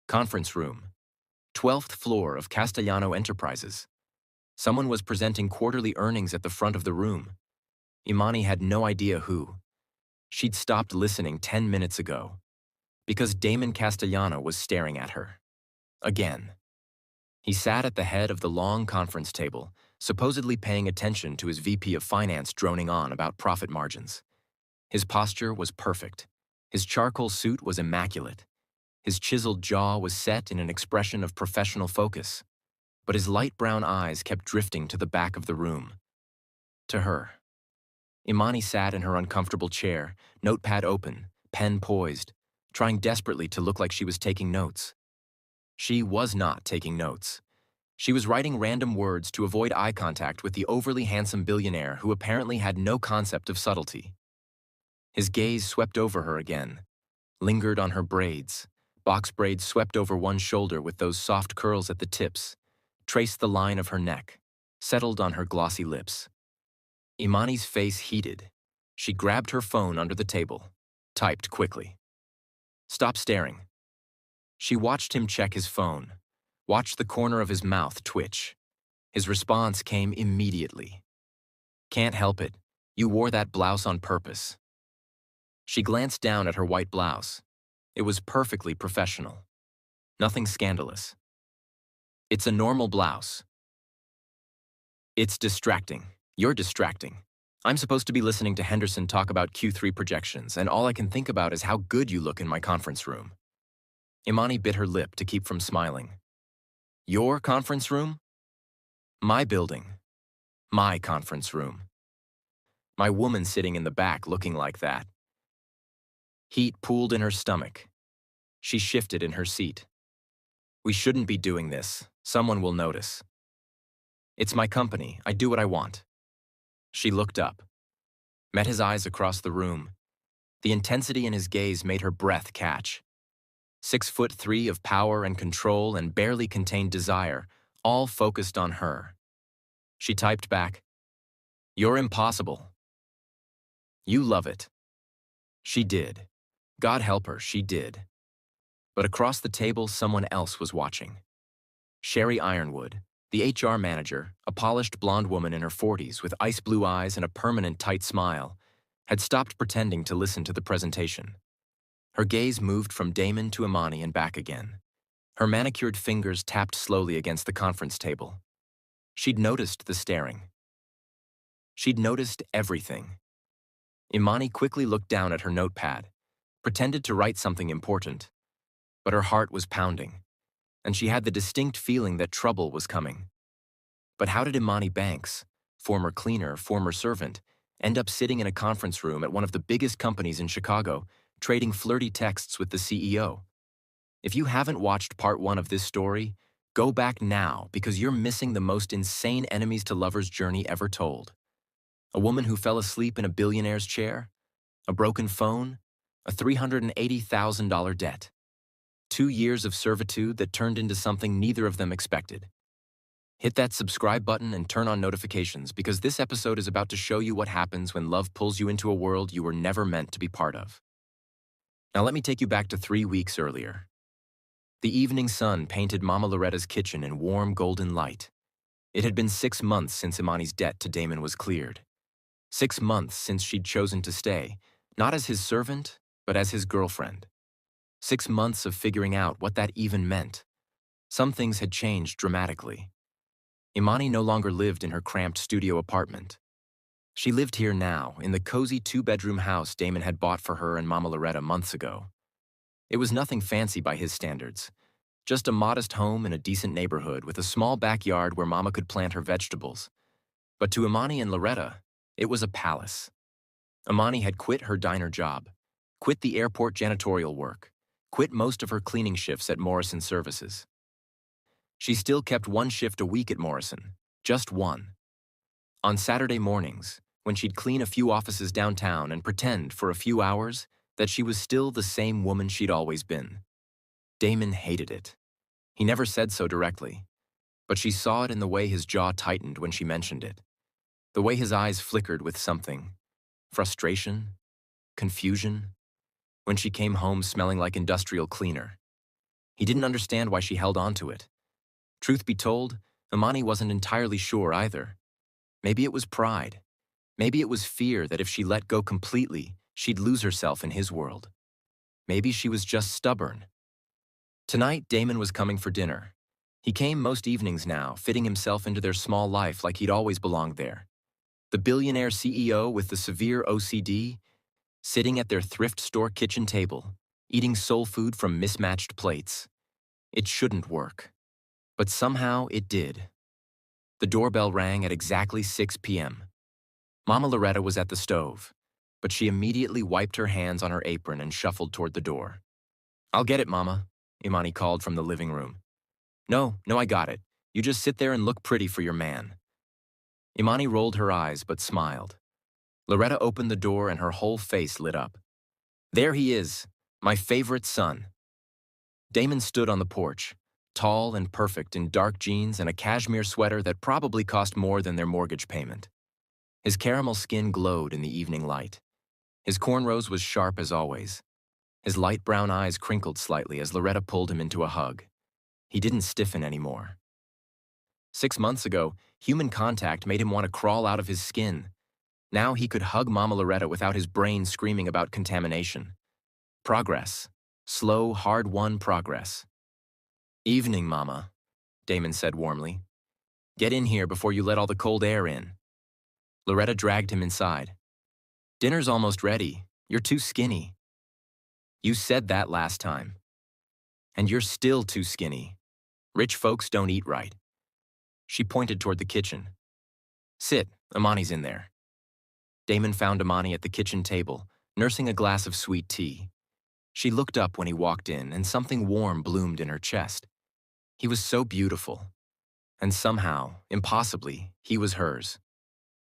Conference room. 12th floor of Castellano Enterprises. Someone was presenting quarterly earnings at the front of the room. Imani had no idea who. She'd stopped listening 10 minutes ago. Because Damon Castellano was staring at her. Again. He sat at the head of the long conference table, supposedly paying attention to his VP of Finance droning on about profit margins. His posture was perfect. His charcoal suit was immaculate. His chiseled jaw was set in an expression of professional focus. But his light brown eyes kept drifting to the back of the room. To her. Imani sat in her uncomfortable chair, notepad open, pen poised, trying desperately to look like she was taking notes. She was not taking notes. She was writing random words to avoid eye contact with the overly handsome billionaire who apparently had no concept of subtlety. His gaze swept over her again, lingered on her braids. Box braids swept over one shoulder with those soft curls at the tips, traced the line of her neck, settled on her glossy lips. Imani's face heated. She grabbed her phone under the table, typed quickly. Stop staring. She watched him check his phone, watched the corner of his mouth twitch. His response came immediately. Can't help it. You wore that blouse on purpose. She glanced down at her white blouse. It was perfectly professional. Nothing scandalous. It's a normal blouse. It's distracting. You're distracting. I'm supposed to be listening to Henderson talk about Q3 projections, and all I can think about is how good you look in my conference room. Imani bit her lip to keep from smiling. Your conference room? My building. My conference room. My woman sitting in the back looking like that. Heat pooled in her stomach. She shifted in her seat. We shouldn't be doing this. Someone will notice. It's my company. I do what I want. She looked up, met his eyes across the room. The intensity in his gaze made her breath catch. 6'3" of power and control and barely contained desire, all focused on her. She typed back, You're impossible. You love it. She did. God help her, she did. But across the table, someone else was watching. Sherry Ironwood, the HR manager, a polished blonde woman in her 40s with ice blue eyes and a permanent tight smile, had stopped pretending to listen to the presentation. Her gaze moved from Damon to Imani and back again. Her manicured fingers tapped slowly against the conference table. She'd noticed the staring. She'd noticed everything. Imani quickly looked down at her notepad, pretended to write something important, but her heart was pounding, and she had the distinct feeling that trouble was coming. But how did Imani Banks, former cleaner, former servant, end up sitting in a conference room at one of the biggest companies in Chicago, trading flirty texts with the CEO? If you haven't watched part 1 of this story, go back now because you're missing the most insane enemies to lovers journey ever told. A woman who fell asleep in a billionaire's chair, a broken phone, a $380,000 debt. 2 years of servitude that turned into something neither of them expected. Hit that subscribe button and turn on notifications because this episode is about to show you what happens when love pulls you into a world you were never meant to be part of. Now let me take you back to 3 weeks earlier. The evening sun painted Mama Loretta's kitchen in warm golden light. It had been 6 months since Imani's debt to Damon was cleared. 6 months since she'd chosen to stay, not as his servant, but as his girlfriend. 6 months of figuring out what that even meant. Some things had changed dramatically. Imani no longer lived in her cramped studio apartment. She lived here now, in the cozy 2-bedroom house Damon had bought for her and Mama Loretta months ago. It was nothing fancy by his standards, just a modest home in a decent neighborhood with a small backyard where Mama could plant her vegetables. But to Imani and Loretta, it was a palace. Imani had quit her diner job, quit the airport janitorial work, quit most of her cleaning shifts at Morrison Services. She still kept 1 shift a week at Morrison, just 1. On Saturday mornings, when she'd clean a few offices downtown and pretend for a few hours that she was still the same woman she'd always been. Damon hated it. He never said so directly, but she saw it in the way his jaw tightened when she mentioned it, the way his eyes flickered with something, frustration, confusion, when she came home smelling like industrial cleaner. He didn't understand why she held on to it. Truth be told, Imani wasn't entirely sure either. Maybe it was pride. Maybe it was fear that if she let go completely, she'd lose herself in his world. Maybe she was just stubborn. Tonight, Damon was coming for dinner. He came most evenings now, fitting himself into their small life like he'd always belonged there. The billionaire CEO with the severe OCD, sitting at their thrift store kitchen table, eating soul food from mismatched plates. It shouldn't work. But somehow it did. The doorbell rang at exactly 6 p.m. Mama Loretta was at the stove, but she immediately wiped her hands on her apron and shuffled toward the door. "I'll get it, Mama," Imani called from the living room. No, I got it. You just sit there and look pretty for your man." Imani rolled her eyes but smiled. Loretta opened the door and her whole face lit up. "There he is, my favorite son." Damon stood on the porch, tall and perfect in dark jeans and a cashmere sweater that probably cost more than their mortgage payment. His caramel skin glowed in the evening light. His cornrows was sharp as always. His light brown eyes crinkled slightly as Loretta pulled him into a hug. He didn't stiffen anymore. 6 months ago, human contact made him want to crawl out of his skin. Now he could hug Mama Loretta without his brain screaming about contamination. Progress. Slow, hard-won progress. "Evening, Mama," Damon said warmly. "Get in here before you let all the cold air in." Loretta dragged him inside. "Dinner's almost ready. You're too skinny." "You said that last time. And you're still too skinny. Rich folks don't eat right." She pointed toward the kitchen. "Sit, Imani's in there." Damon found Imani at the kitchen table, nursing a glass of sweet tea. She looked up when he walked in, and something warm bloomed in her chest. He was so beautiful. And somehow, impossibly, he was hers.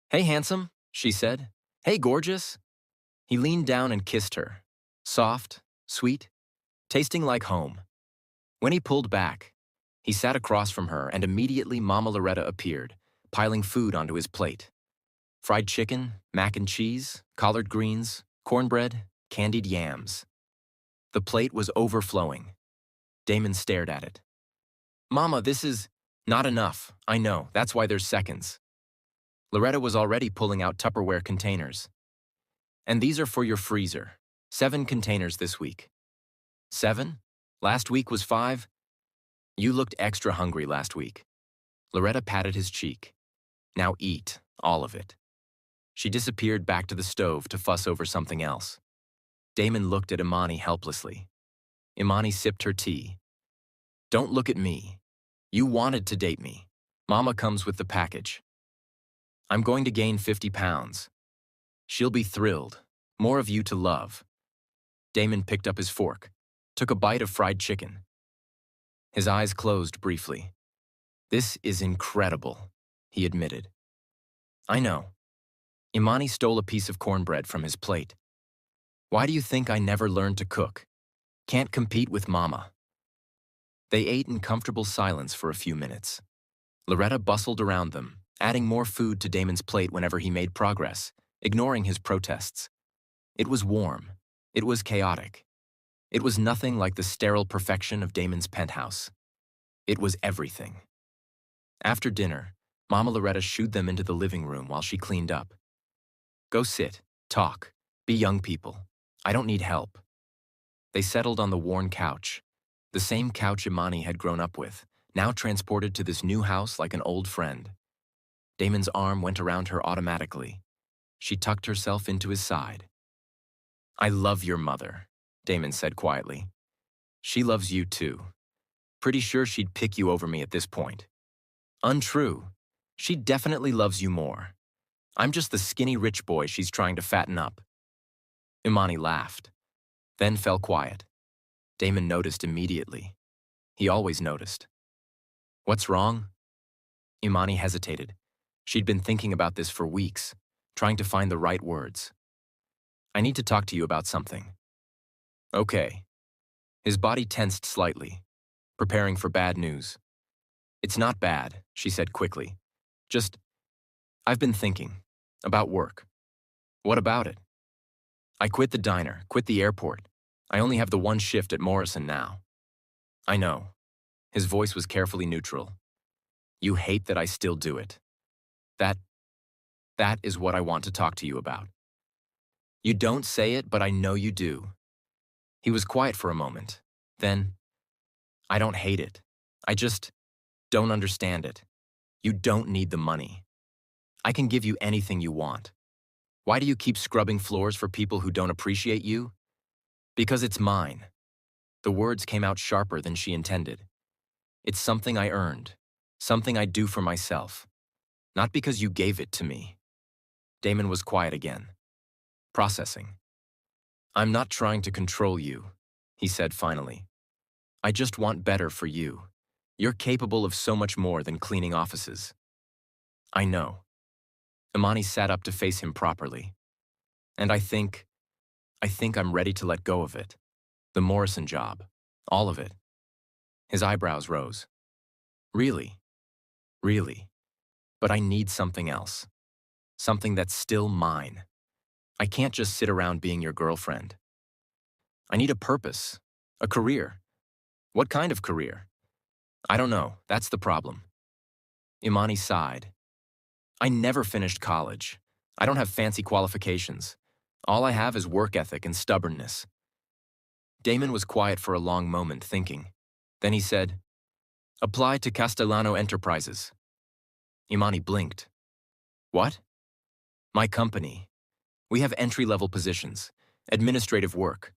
"Hey, handsome," she said. "Hey, gorgeous." He leaned down and kissed her. Soft, sweet, tasting like home. When he pulled back, he sat across from her and immediately Mama Loretta appeared, piling food onto his plate. Fried chicken, mac and cheese, collard greens, cornbread, candied yams. The plate was overflowing. Damon stared at it. "Mama, this is not enough. I know, that's why there's seconds." Loretta was already pulling out Tupperware containers. "And these are for your freezer. 7 containers this week." "7? Last week was 5? You looked extra hungry last week." Loretta patted his cheek. "Now eat, all of it." She disappeared back to the stove to fuss over something else. Damon looked at Imani helplessly. Imani sipped her tea. "Don't look at me. You wanted to date me. Mama comes with the package. I'm going to gain 50 pounds. She'll be thrilled. More of you to love." Damon picked up his fork, took a bite of fried chicken. His eyes closed briefly. "This is incredible," he admitted. "I know." Imani stole a piece of cornbread from his plate. "Why do you think I never learned to cook? Can't compete with Mama." They ate in comfortable silence for a few minutes. Loretta bustled around them, adding more food to Damon's plate whenever he made progress, ignoring his protests. It was warm. It was chaotic. It was nothing like the sterile perfection of Damon's penthouse. It was everything. After dinner, Mama Loretta shooed them into the living room while she cleaned up. "Go sit, talk, be young people. I don't need help." They settled on the worn couch, the same couch Imani had grown up with, now transported to this new house like an old friend. Damon's arm went around her automatically. She tucked herself into his side. "I love your mother," Damon said quietly. "She loves you too. Pretty sure she'd pick you over me at this point." "Untrue. She definitely loves you more. I'm just the skinny rich boy she's trying to fatten up." Imani laughed, then fell quiet. Damon noticed immediately. He always noticed. "What's wrong?" Imani hesitated. She'd been thinking about this for weeks, trying to find the right words. "I need to talk to you about something." "Okay." His body tensed slightly, preparing for bad news. "It's not bad," she said quickly. "Just, I've been thinking about work." "What about it?" "I quit the diner, quit the airport. I only have the one shift at Morrison now." I know. His voice was carefully neutral. You hate that I still do it. That, that is what I want to talk to you about. You don't say it, but I know you do. He was quiet for a moment. Then, I don't hate it. I just don't understand it. You don't need the money. I can give you anything you want. Why do you keep scrubbing floors for people who don't appreciate you? Because it's mine. The words came out sharper than she intended. It's something I earned, something I do for myself, not because you gave it to me. Damon was quiet again, processing. I'm not trying to control you, he said finally. I just want better for you. You're capable of so much more than cleaning offices. I know. Imani sat up to face him properly. And I think I'm ready to let go of it. The Morrison job. All of it. His eyebrows rose. Really? Really? But I need something else. Something that's still mine. I can't just sit around being your girlfriend. I need a purpose. A career. What kind of career? I don't know. That's the problem. Imani sighed. I never finished college. I don't have fancy qualifications. All I have is work ethic and stubbornness. Damon was quiet for a long moment, thinking. Then he said, Apply to Castellano Enterprises. Imani blinked. What? My company. We have entry-level positions, administrative work,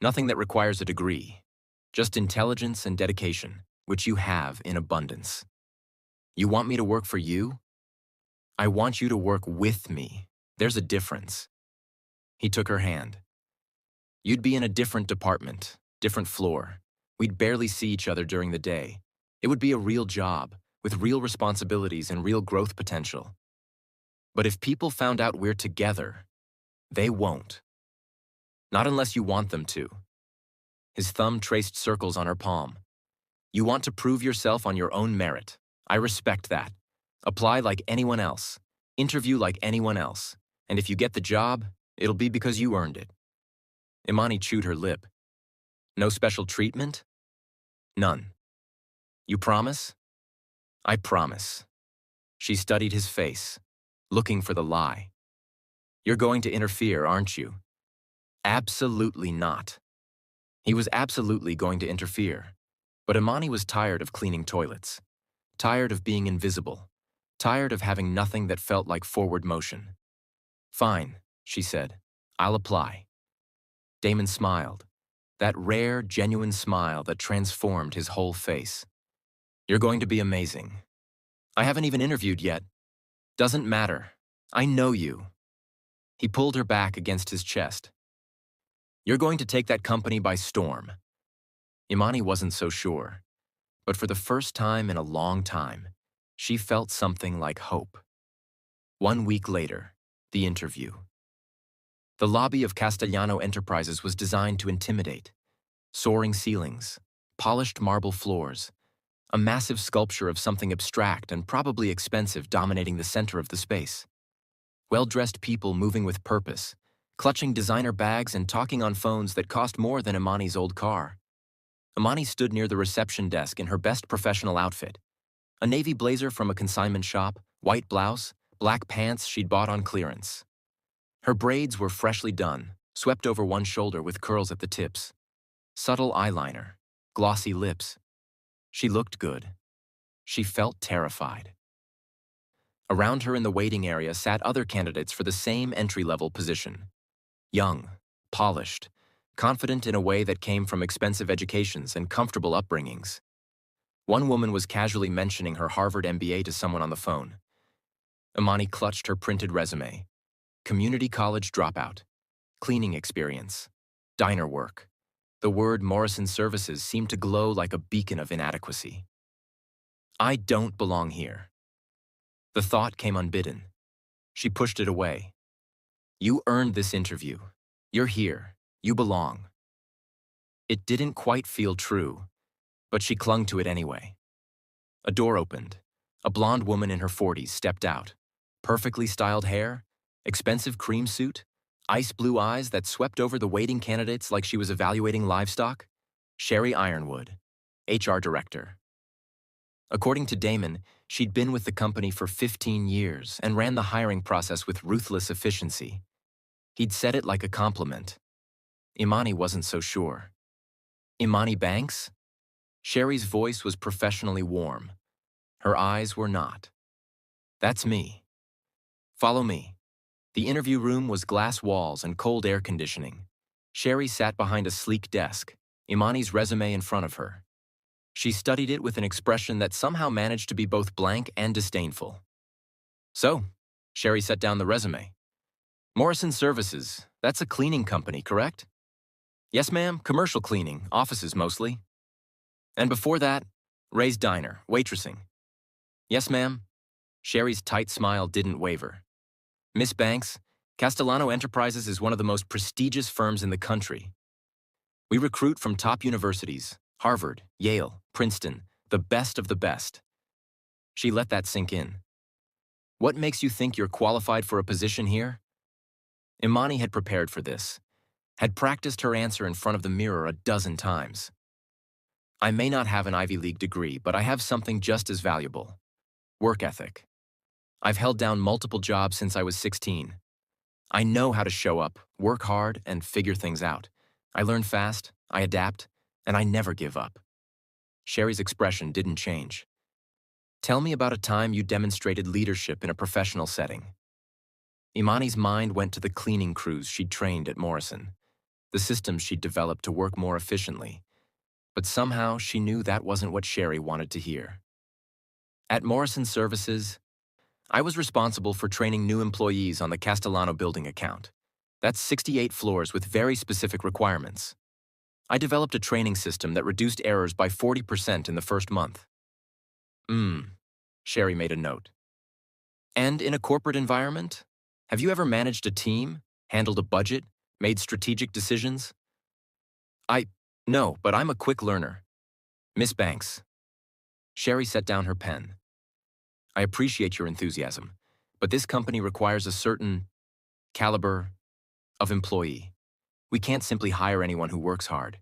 nothing that requires a degree, just intelligence and dedication, which you have in abundance. You want me to work for you? I want you to work with me. There's a difference. He took her hand. You'd be in a different department, different floor. We'd barely see each other during the day. It would be a real job, with real responsibilities and real growth potential. But if people found out we're together, they won't. Not unless you want them to. His thumb traced circles on her palm. You want to prove yourself on your own merit. I respect that. Apply like anyone else. Interview like anyone else. And if you get the job, it'll be because you earned it. Imani chewed her lip. No special treatment? None. You promise? I promise. She studied his face, looking for the lie. You're going to interfere, aren't you? Absolutely not. He was absolutely going to interfere. But Imani was tired of cleaning toilets, tired of being invisible, tired of having nothing that felt like forward motion. Fine, she said. I'll apply. Damon smiled, that rare, genuine smile that transformed his whole face. You're going to be amazing. I haven't even interviewed yet. Doesn't matter. I know you. He pulled her back against his chest. You're going to take that company by storm. Imani wasn't so sure, but for the first time in a long time, she felt something like hope. 1 week later, the interview. The lobby of Castellano Enterprises was designed to intimidate. Soaring ceilings, polished marble floors, a massive sculpture of something abstract and probably expensive dominating the center of the space. Well-dressed people moving with purpose, clutching designer bags and talking on phones that cost more than Imani's old car. Imani stood near the reception desk in her best professional outfit. A navy blazer from a consignment shop, white blouse, black pants she'd bought on clearance. Her braids were freshly done, swept over one shoulder with curls at the tips. Subtle eyeliner, glossy lips. She looked good. She felt terrified. Around her in the waiting area sat other candidates for the same entry-level position. Young, polished, confident in a way that came from expensive educations and comfortable upbringings. One woman was casually mentioning her Harvard MBA to someone on the phone. Imani clutched her printed resume. Community college dropout, cleaning experience, diner work. The word Morrison Services seemed to glow like a beacon of inadequacy. I don't belong here. The thought came unbidden. She pushed it away. You earned this interview. You're here. You belong. It didn't quite feel true, but she clung to it anyway. A door opened. A blonde woman in her 40s stepped out. Perfectly styled hair, expensive cream suit, ice blue eyes that swept over the waiting candidates like she was evaluating livestock. Sherry Ironwood. HR director. According to Damon, she'd been with the company for 15 years and ran the hiring process with ruthless efficiency. He'd said it like a compliment. Imani wasn't so sure. Imani Banks? Sherry's voice was professionally warm. Her eyes were not. That's me. Follow me. The interview room was glass walls and cold air conditioning. Sherry sat behind a sleek desk, Imani's resume in front of her. She studied it with an expression that somehow managed to be both blank and disdainful. So, Sherry set down the resume. Morrison Services, that's a cleaning company, correct? Yes, ma'am, commercial cleaning, offices mostly. And before that, Ray's Diner, waitressing. Yes, ma'am. Sherry's tight smile didn't waver. Miss Banks, Castellano Enterprises is one of the most prestigious firms in the country. We recruit from top universities, Harvard, Yale, Princeton, the best of the best. She let that sink in. What makes you think you're qualified for a position here? Imani had prepared for this, had practiced her answer in front of the mirror a dozen times. I may not have an Ivy League degree, but I have something just as valuable. Work ethic. I've held down multiple jobs since I was 16. I know how to show up, work hard, and figure things out. I learn fast, I adapt, and I never give up. Sherry's expression didn't change. Tell me about a time you demonstrated leadership in a professional setting. Imani's mind went to the cleaning crews she'd trained at Morrison, the systems she'd developed to work more efficiently. But somehow she knew that wasn't what Sherry wanted to hear. At Morrison Services, I was responsible for training new employees on the Castellano building account. That's 68 floors with very specific requirements. I developed a training system that reduced errors by 40% in the first month. Sherry made a note. And in a corporate environment? Have you ever managed a team, handled a budget, made strategic decisions? No, but I'm a quick learner. Miss Banks. Sherry set down her pen. I appreciate your enthusiasm, but this company requires a certain caliber of employee. We can't simply hire anyone who works hard.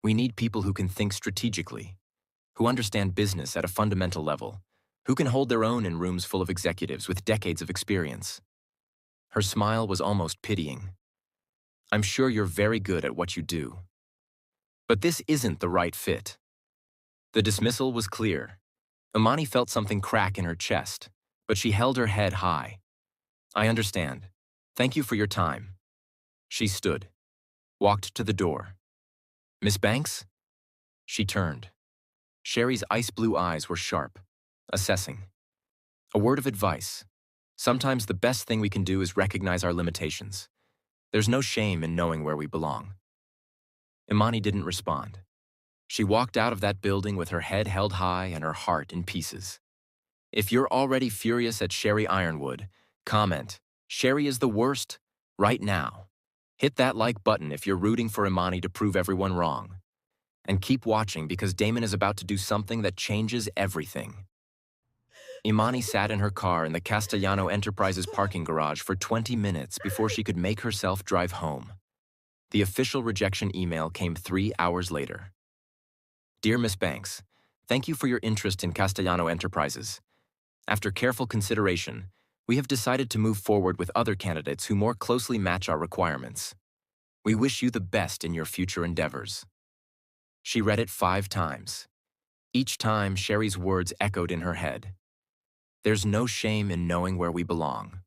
We need people who can think strategically, who understand business at a fundamental level, who can hold their own in rooms full of executives with decades of experience. Her smile was almost pitying. I'm sure you're very good at what you do. But this isn't the right fit. The dismissal was clear. Imani felt something crack in her chest, but she held her head high. I understand. Thank you for your time. She stood, walked to the door. Miss Banks? She turned. Sherry's ice-blue eyes were sharp, assessing. A word of advice. Sometimes the best thing we can do is recognize our limitations. There's no shame in knowing where we belong. Imani didn't respond. She walked out of that building with her head held high and her heart in pieces. If you're already furious at Sherry Ironwood, comment, Sherry is the worst, right now. Hit that like button if you're rooting for Imani to prove everyone wrong. And keep watching because Damon is about to do something that changes everything. Imani sat in her car in the Castellano Enterprises parking garage for 20 minutes before she could make herself drive home. The official rejection email came 3 hours later. Dear Miss Banks, thank you for your interest in Castellano Enterprises. After careful consideration, we have decided to move forward with other candidates who more closely match our requirements. We wish you the best in your future endeavors. She read it 5 times. Each time, Sherry's words echoed in her head. There's no shame in knowing where we belong.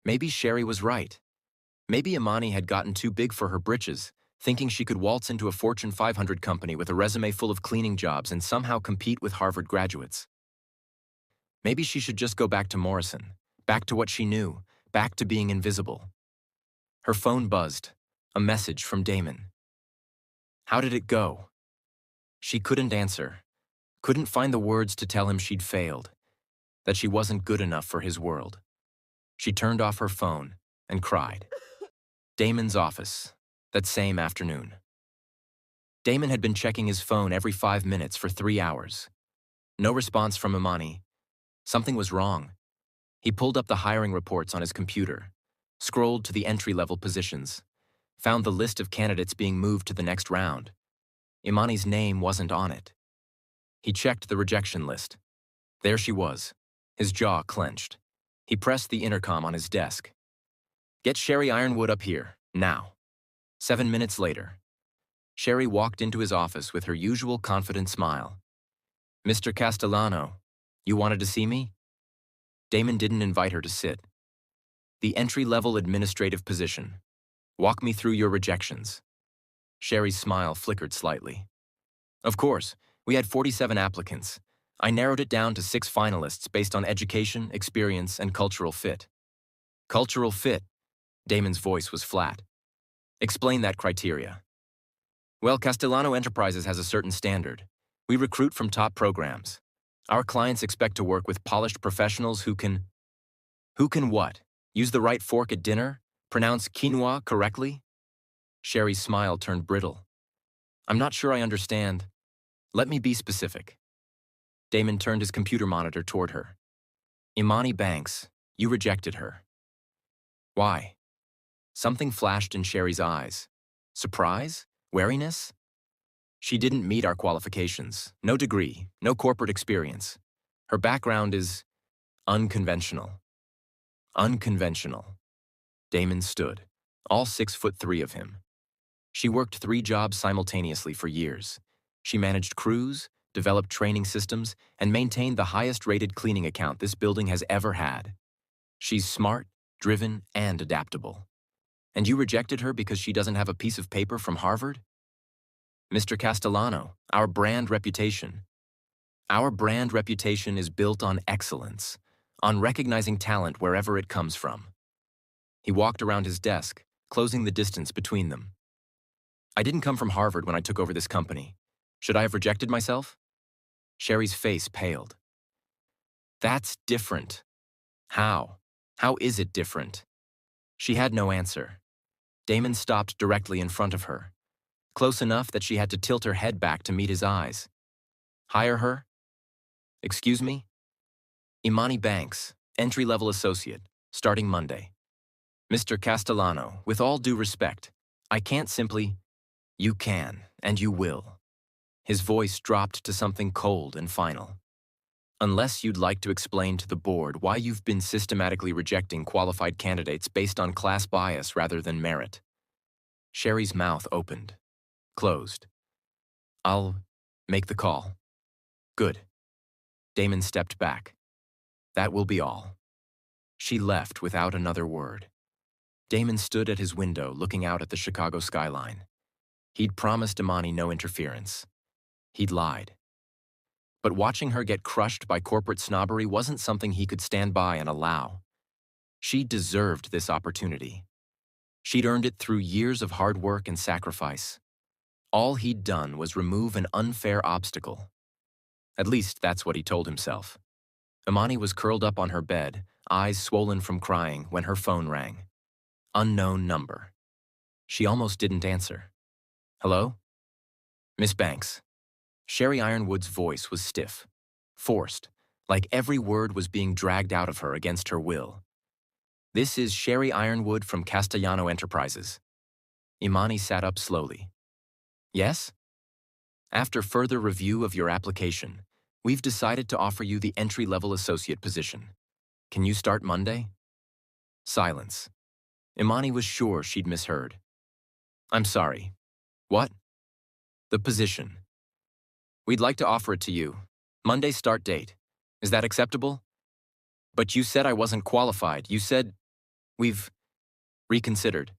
Maybe Sherry was right. Maybe Imani had gotten too big for her britches, thinking she could waltz into a Fortune 500 company with a resume full of cleaning jobs and somehow compete with Harvard graduates. Maybe she should just go back to Morrison, back to what she knew, back to being invisible. Her phone buzzed, a message from Damon. How did it go? She couldn't answer, couldn't find the words to tell him she'd failed, that she wasn't good enough for his world. She turned off her phone and cried. Damon's office, that same afternoon. Damon had been checking his phone every 5 minutes for 3 hours. No response from Imani. Something was wrong. He pulled up the hiring reports on his computer, scrolled to the entry-level positions, found the list of candidates being moved to the next round. Imani's name wasn't on it. He checked the rejection list. There she was, his jaw clenched. He pressed the intercom on his desk. Get Sherry Ironwood up here, now. 7 minutes later, Sherry walked into his office with her usual confident smile. Mr. Castellano, you wanted to see me? Damon didn't invite her to sit. The entry-level administrative position. Walk me through your rejections. Sherry's smile flickered slightly. Of course, we had 47 applicants. I narrowed it down to 6 finalists based on education, experience, and cultural fit. Cultural fit? Damon's voice was flat. Explain that criteria. Well, Castellano Enterprises has a certain standard. We recruit from top programs. Our clients expect to work with polished professionals who can what? Use the right fork at dinner? Pronounce quinoa correctly? Sherry's smile turned brittle. I'm not sure I understand. Let me be specific. Damon turned his computer monitor toward her. Imani Banks, you rejected her. Why? Something flashed in Sherry's eyes. Surprise? Wariness? She didn't meet our qualifications. No degree, no corporate experience. Her background is unconventional. Unconventional. Damon stood, all 6'3" of him. She worked 3 jobs simultaneously for years. She managed crews, developed training systems, and maintained the highest-rated cleaning account this building has ever had. She's smart, driven, and adaptable. And you rejected her because she doesn't have a piece of paper from Harvard? Mr. Castellano, our brand reputation. Our brand reputation is built on excellence, on recognizing talent wherever it comes from. He walked around his desk, closing the distance between them. I didn't come from Harvard when I took over this company. Should I have rejected myself? Sherry's face paled. That's different. How? How is it different? She had no answer. Damon stopped directly in front of her, close enough that she had to tilt her head back to meet his eyes. Hire her? Excuse me? Imani Banks, entry-level associate, starting Monday. Mr. Castellano, with all due respect, I can't simply... You can, and you will. His voice dropped to something cold and final. Unless you'd like to explain to the board why you've been systematically rejecting qualified candidates based on class bias rather than merit. Sherry's mouth opened, closed. I'll make the call. Good. Damon stepped back. That will be all. She left without another word. Damon stood at his window looking out at the Chicago skyline. He'd promised Imani no interference. He'd lied. But watching her get crushed by corporate snobbery wasn't something he could stand by and allow. She deserved this opportunity. She'd earned it through years of hard work and sacrifice. All he'd done was remove an unfair obstacle. At least that's what he told himself. Imani was curled up on her bed, eyes swollen from crying, when her phone rang. Unknown number. She almost didn't answer. Hello? Miss Banks. Sherry Ironwood's voice was stiff, forced, like every word was being dragged out of her against her will. This is Sherry Ironwood from Castellano Enterprises. Imani sat up slowly. Yes? After further review of your application, we've decided to offer you the entry-level associate position. Can you start Monday? Silence. Imani was sure she'd misheard. I'm sorry. What? The position. We'd like to offer it to you. Monday start date. Is that acceptable? But you said I wasn't qualified. You said... We've reconsidered.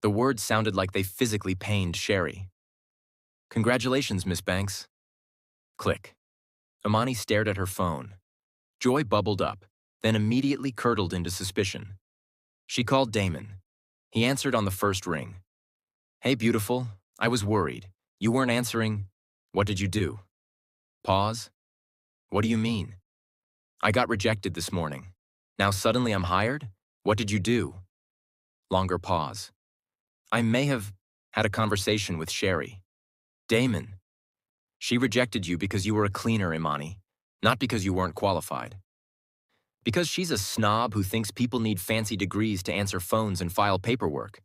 The words sounded like they physically pained Sherry. Congratulations, Miss Banks. Click. Imani stared at her phone. Joy bubbled up, then immediately curdled into suspicion. She called Damon. He answered on the first ring. Hey, beautiful. I was worried. You weren't answering. What did you do? Pause. What do you mean? I got rejected this morning. Now suddenly I'm hired? What did you do? Longer pause. I may have had a conversation with Sherry. Damon. She rejected you because you were a cleaner, Imani, not because you weren't qualified. Because she's a snob who thinks people need fancy degrees to answer phones and file paperwork.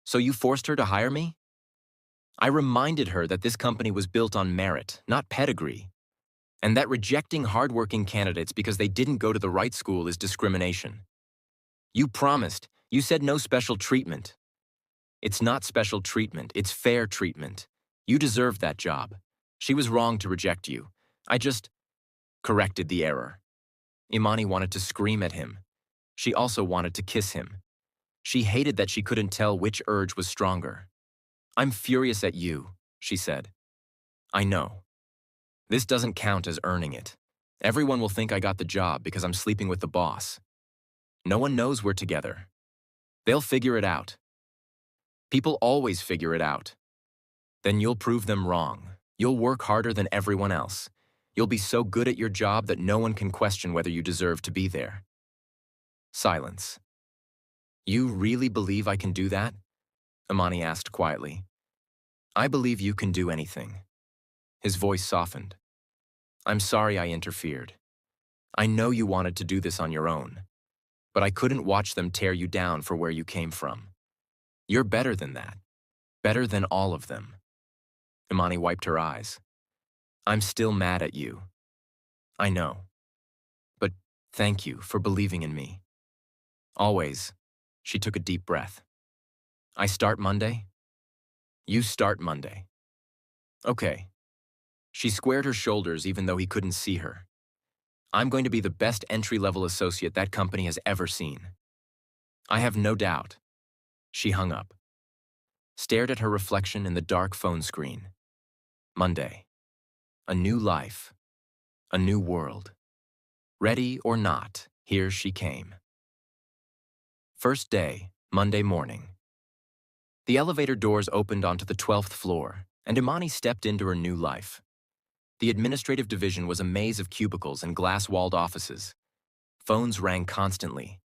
So you forced her to hire me? I reminded her that this company was built on merit, not pedigree, and that rejecting hardworking candidates because they didn't go to the right school is discrimination. You promised. You said no special treatment. It's not special treatment, it's fair treatment. You deserved that job. She was wrong to reject you. I just corrected the error. Imani wanted to scream at him. She also wanted to kiss him. She hated that she couldn't tell which urge was stronger. I'm furious at you, she said. I know. This doesn't count as earning it. Everyone will think I got the job because I'm sleeping with the boss. No one knows we're together. They'll figure it out. People always figure it out. Then you'll prove them wrong. You'll work harder than everyone else. You'll be so good at your job that no one can question whether you deserve to be there. Silence. You really believe I can do that? Imani asked quietly. I believe you can do anything. His voice softened. I'm sorry I interfered. I know you wanted to do this on your own, but I couldn't watch them tear you down for where you came from. You're better than that. Better than all of them. Imani wiped her eyes. I'm still mad at you. I know. But thank you for believing in me. Always. She took a deep breath. I start Monday? You start Monday. Okay. She squared her shoulders even though he couldn't see her. I'm going to be the best entry-level associate that company has ever seen. I have no doubt. She hung up. Stared at her reflection in the dark phone screen. Monday. A new life. A new world. Ready or not, here she came. First day, Monday morning. The elevator doors opened onto the 12th floor, and Imani stepped into her new life. The administrative division was a maze of cubicles and glass-walled offices. Phones rang constantly.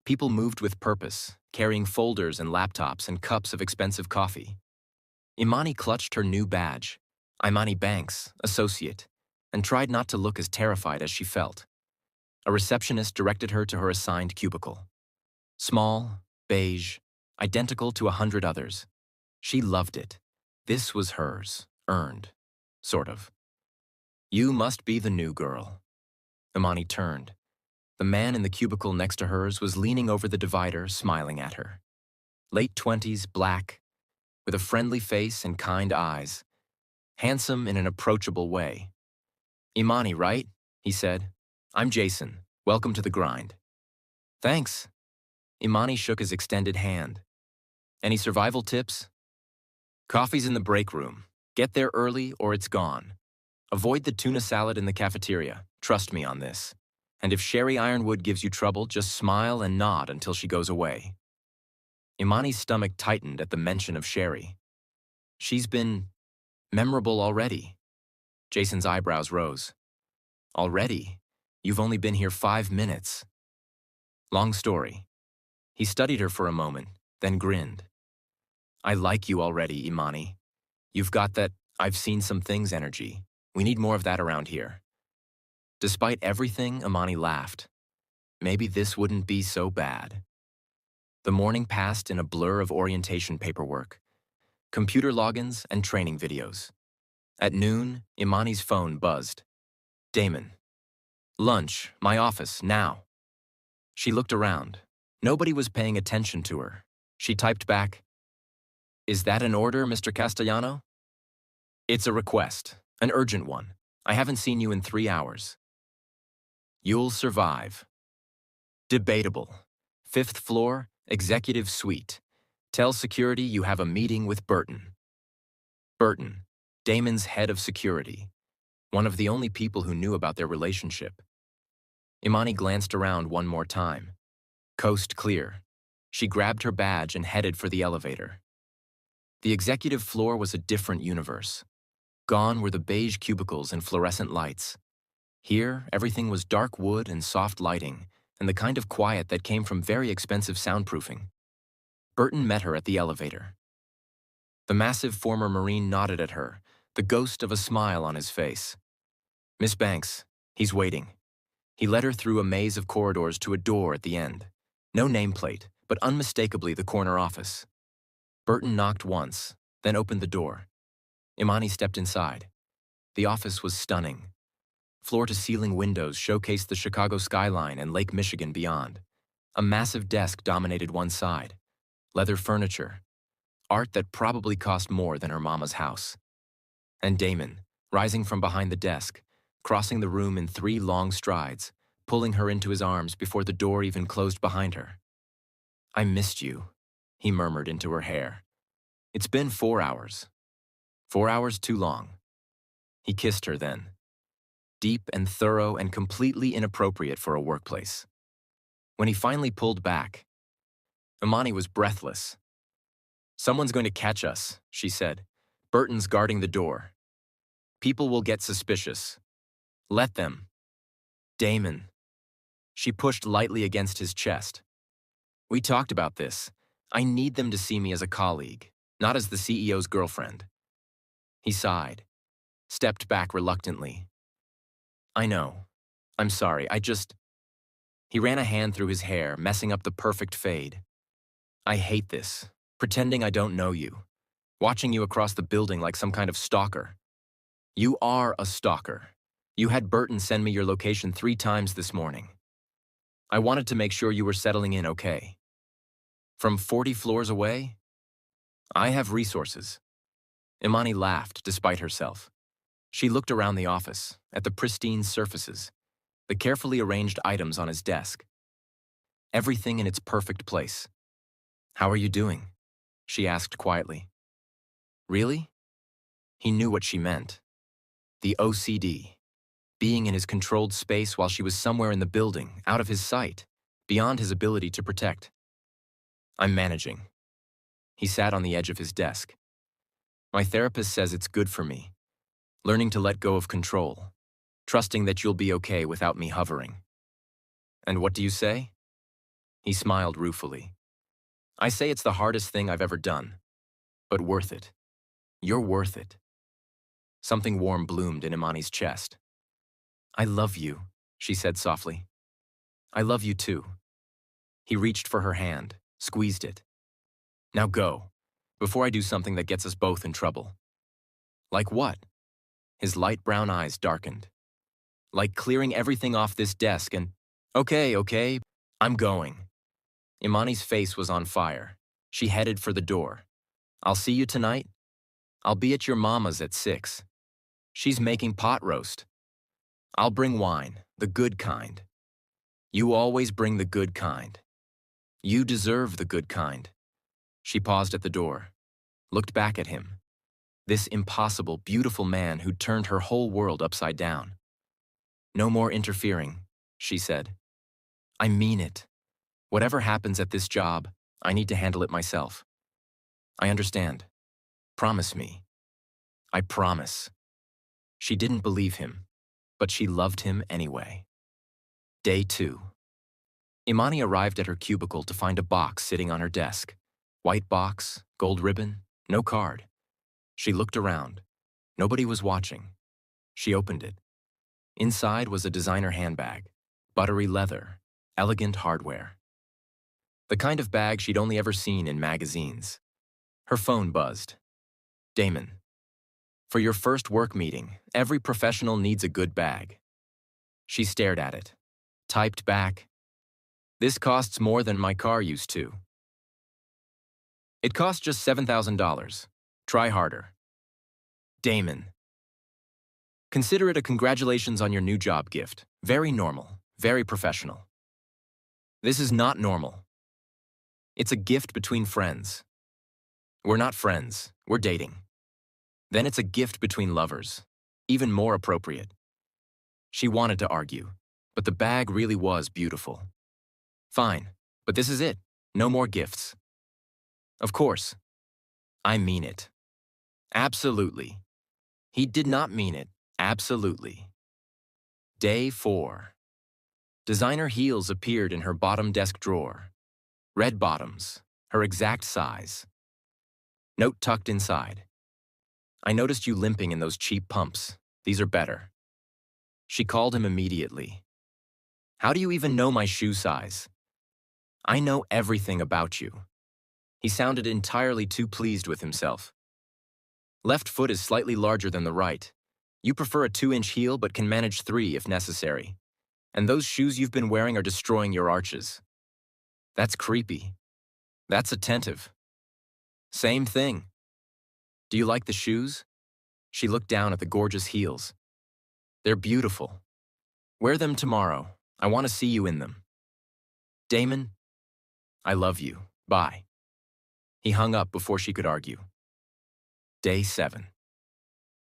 People moved with purpose, carrying folders and laptops and cups of expensive coffee. Imani clutched her new badge, Imani Banks, associate, and tried not to look as terrified as she felt. A receptionist directed her to her assigned cubicle. Small, beige, identical to 100 others. She loved it. This was hers, earned, sort of. You must be the new girl. Imani turned. The man in the cubicle next to hers was leaning over the divider, smiling at her. Late 20s, black, with a friendly face and kind eyes. Handsome in an approachable way. Imani, right? He said. I'm Jason. Welcome to the grind. Thanks. Imani shook his extended hand. Any survival tips? Coffee's in the break room. Get there early or it's gone. Avoid the tuna salad in the cafeteria. Trust me on this. And if Sherry Ironwood gives you trouble, just smile and nod until she goes away. Imani's stomach tightened at the mention of Sherry. She's been memorable already. Jason's eyebrows rose. Already? You've only been here 5 minutes. Long story. He studied her for a moment, then grinned. I like you already, Imani. You've got that I've seen some things energy. We need more of that around here. Despite everything, Imani laughed. Maybe this wouldn't be so bad. The morning passed in a blur of orientation paperwork, computer logins, and training videos. At noon, Imani's phone buzzed. Damon. Lunch, my office, now. She looked around. Nobody was paying attention to her. She typed back, Is that an order, Mr. Castellano? It's a request, an urgent one. I haven't seen you in 3 hours. You'll survive. Debatable. 5th floor, executive suite. Tell security you have a meeting with Burton. Burton, Damon's head of security. One of the only people who knew about their relationship. Imani glanced around one more time. Coast clear. She grabbed her badge and headed for the elevator. The executive floor was a different universe. Gone were the beige cubicles and fluorescent lights. Here, everything was dark wood and soft lighting, and the kind of quiet that came from very expensive soundproofing. Burton met her at the elevator. The massive former Marine nodded at her, the ghost of a smile on his face. Miss Banks, he's waiting. He led her through a maze of corridors to a door at the end. No nameplate, but unmistakably the corner office. Burton knocked once, then opened the door. Imani stepped inside. The office was stunning. Floor-to-ceiling windows showcased the Chicago skyline and Lake Michigan beyond. A massive desk dominated one side. Leather furniture. Art that probably cost more than her mama's house. And Damon, rising from behind the desk, crossing the room in 3 long strides, pulling her into his arms before the door even closed behind her. "I missed you," he murmured into her hair. "It's been 4 hours. 4 hours too long." He kissed her then. Deep and thorough and completely inappropriate for a workplace. When he finally pulled back, Imani was breathless. "Someone's going to catch us," she said. "Burton's guarding the door. People will get suspicious. Let them." "Damon." She pushed lightly against his chest. "We talked about this. I need them to see me as a colleague, not as the CEO's girlfriend." He sighed, stepped back reluctantly. "I know. I'm sorry, He ran a hand through his hair, messing up the perfect fade. "I hate this. Pretending I don't know you. Watching you across the building like some kind of stalker. You are a stalker. You had Burton send me your location 3 times this morning. I wanted to make sure you were settling in okay. From 40 floors away? I have resources." Imani laughed despite herself. She looked around the office, at the pristine surfaces, the carefully arranged items on his desk. Everything in its perfect place. "How are you doing?" she asked quietly. "Really?" He knew what she meant. The OCD. Being in his controlled space while she was somewhere in the building, out of his sight, beyond his ability to protect. "I'm managing." He sat on the edge of his desk. "My therapist says it's good for me. Learning to let go of control. Trusting that you'll be okay without me hovering." "And what do you say?" He smiled ruefully. "I say it's the hardest thing I've ever done. But worth it. You're worth it." Something warm bloomed in Imani's chest. "I love you," she said softly. "I love you too." He reached for her hand, squeezed it. "Now go, before I do something that gets us both in trouble." "Like what?" His light brown eyes darkened. "Like clearing everything off this desk and—" Okay, I'm going." Imani's face was on fire. She headed for the door. "I'll see you tonight. I'll be at your mama's at 6. She's making pot roast. I'll bring wine, the good kind. You always bring the good kind. You deserve the good kind." She paused at the door, looked back at him. This impossible, beautiful man who turned her whole world upside down. "No more interfering," she said. "I mean it. Whatever happens at this job, I need to handle it myself. I understand. Promise me." "I promise." She didn't believe him, but she loved him anyway. Day 2. Imani arrived at her cubicle to find a box sitting on her desk. White box, gold ribbon, no card. She looked around. Nobody was watching. She opened it. Inside was a designer handbag, buttery leather, elegant hardware. The kind of bag she'd only ever seen in magazines. Her phone buzzed. "Damon. For your first work meeting, every professional needs a good bag." She stared at it, typed back, "This costs more than my car used to. It costs just $7,000. Try harder. Damon. Consider it a congratulations on your new job gift. Very normal, very professional." "This is not normal. It's a gift between friends." "We're not friends, we're dating." "Then it's a gift between lovers. Even more appropriate." She wanted to argue, but the bag really was beautiful. "Fine, but this is it. No more gifts." "Of course. I mean it." "Absolutely." He did not mean it. Absolutely. Day 4. Designer heels appeared in her bottom desk drawer. Red bottoms, her exact size. Note tucked inside. "I noticed you limping in those cheap pumps. These are better." She called him immediately. "How do you even know my shoe size?" "I know everything about you." He sounded entirely too pleased with himself. Left foot is slightly larger than the right. You prefer a 2-inch heel but can manage 3 if necessary. And those shoes you've been wearing are destroying your arches. That's creepy. That's attentive. Same thing. Do you like the shoes? She looked down at the gorgeous heels. They're beautiful. Wear them tomorrow. I want to see you in them. Damon, I love you. Bye. He hung up before she could argue. Day 7.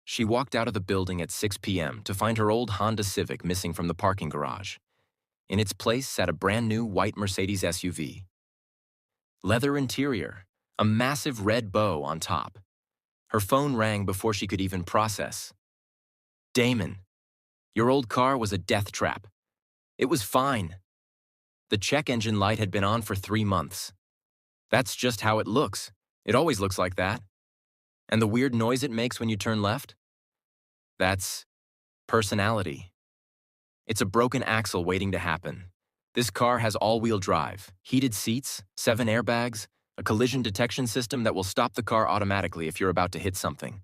She walked out of the building at 6 p.m. to find her old Honda Civic missing from the parking garage. In its place sat a brand new white Mercedes SUV. Leather interior, a massive red bow on top. Her phone rang before she could even process. Damon, your old car was a death trap. It was fine. The check engine light had been on for 3 months. That's just how it looks. It always looks like that. And the weird noise it makes when you turn left? That's personality. It's a broken axle waiting to happen. This car has all-wheel drive, heated seats, 7 airbags, a collision detection system that will stop the car automatically if you're about to hit something.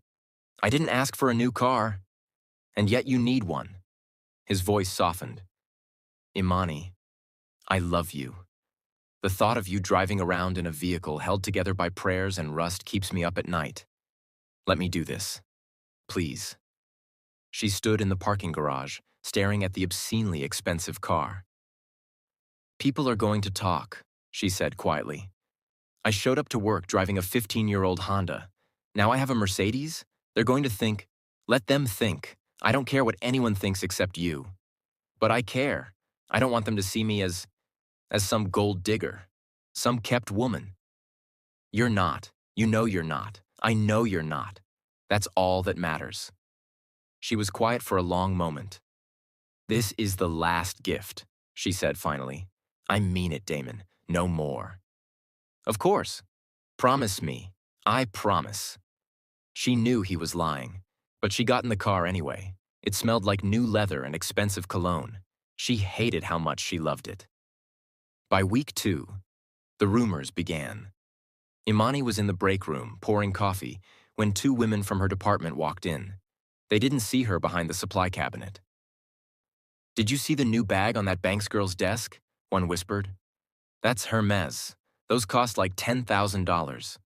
I didn't ask for a new car, and yet you need one. His voice softened. Imani, I love you. The thought of you driving around in a vehicle held together by prayers and rust keeps me up at night. Let me do this. Please. She stood in the parking garage, staring at the obscenely expensive car. People are going to talk, she said quietly. I showed up to work driving a 15-year-old Honda. Now I have a Mercedes? They're going to think. Let them think. I don't care what anyone thinks except you. But I care. I don't want them to see me as some gold digger, some kept woman. You're not. You know you're not. I know you're not. That's all that matters. She was quiet for a long moment. This is the last gift, she said finally. I mean it, Damon. No more. Of course. Promise me. I promise. She knew he was lying, but she got in the car anyway. It smelled like new leather and expensive cologne. She hated how much she loved it. By week 2, the rumors began. Imani was in the break room, pouring coffee, when 2 women from her department walked in. They didn't see her behind the supply cabinet. Did you see the new bag on that Banks girl's desk? One whispered. That's Hermes. Those cost like $10,000.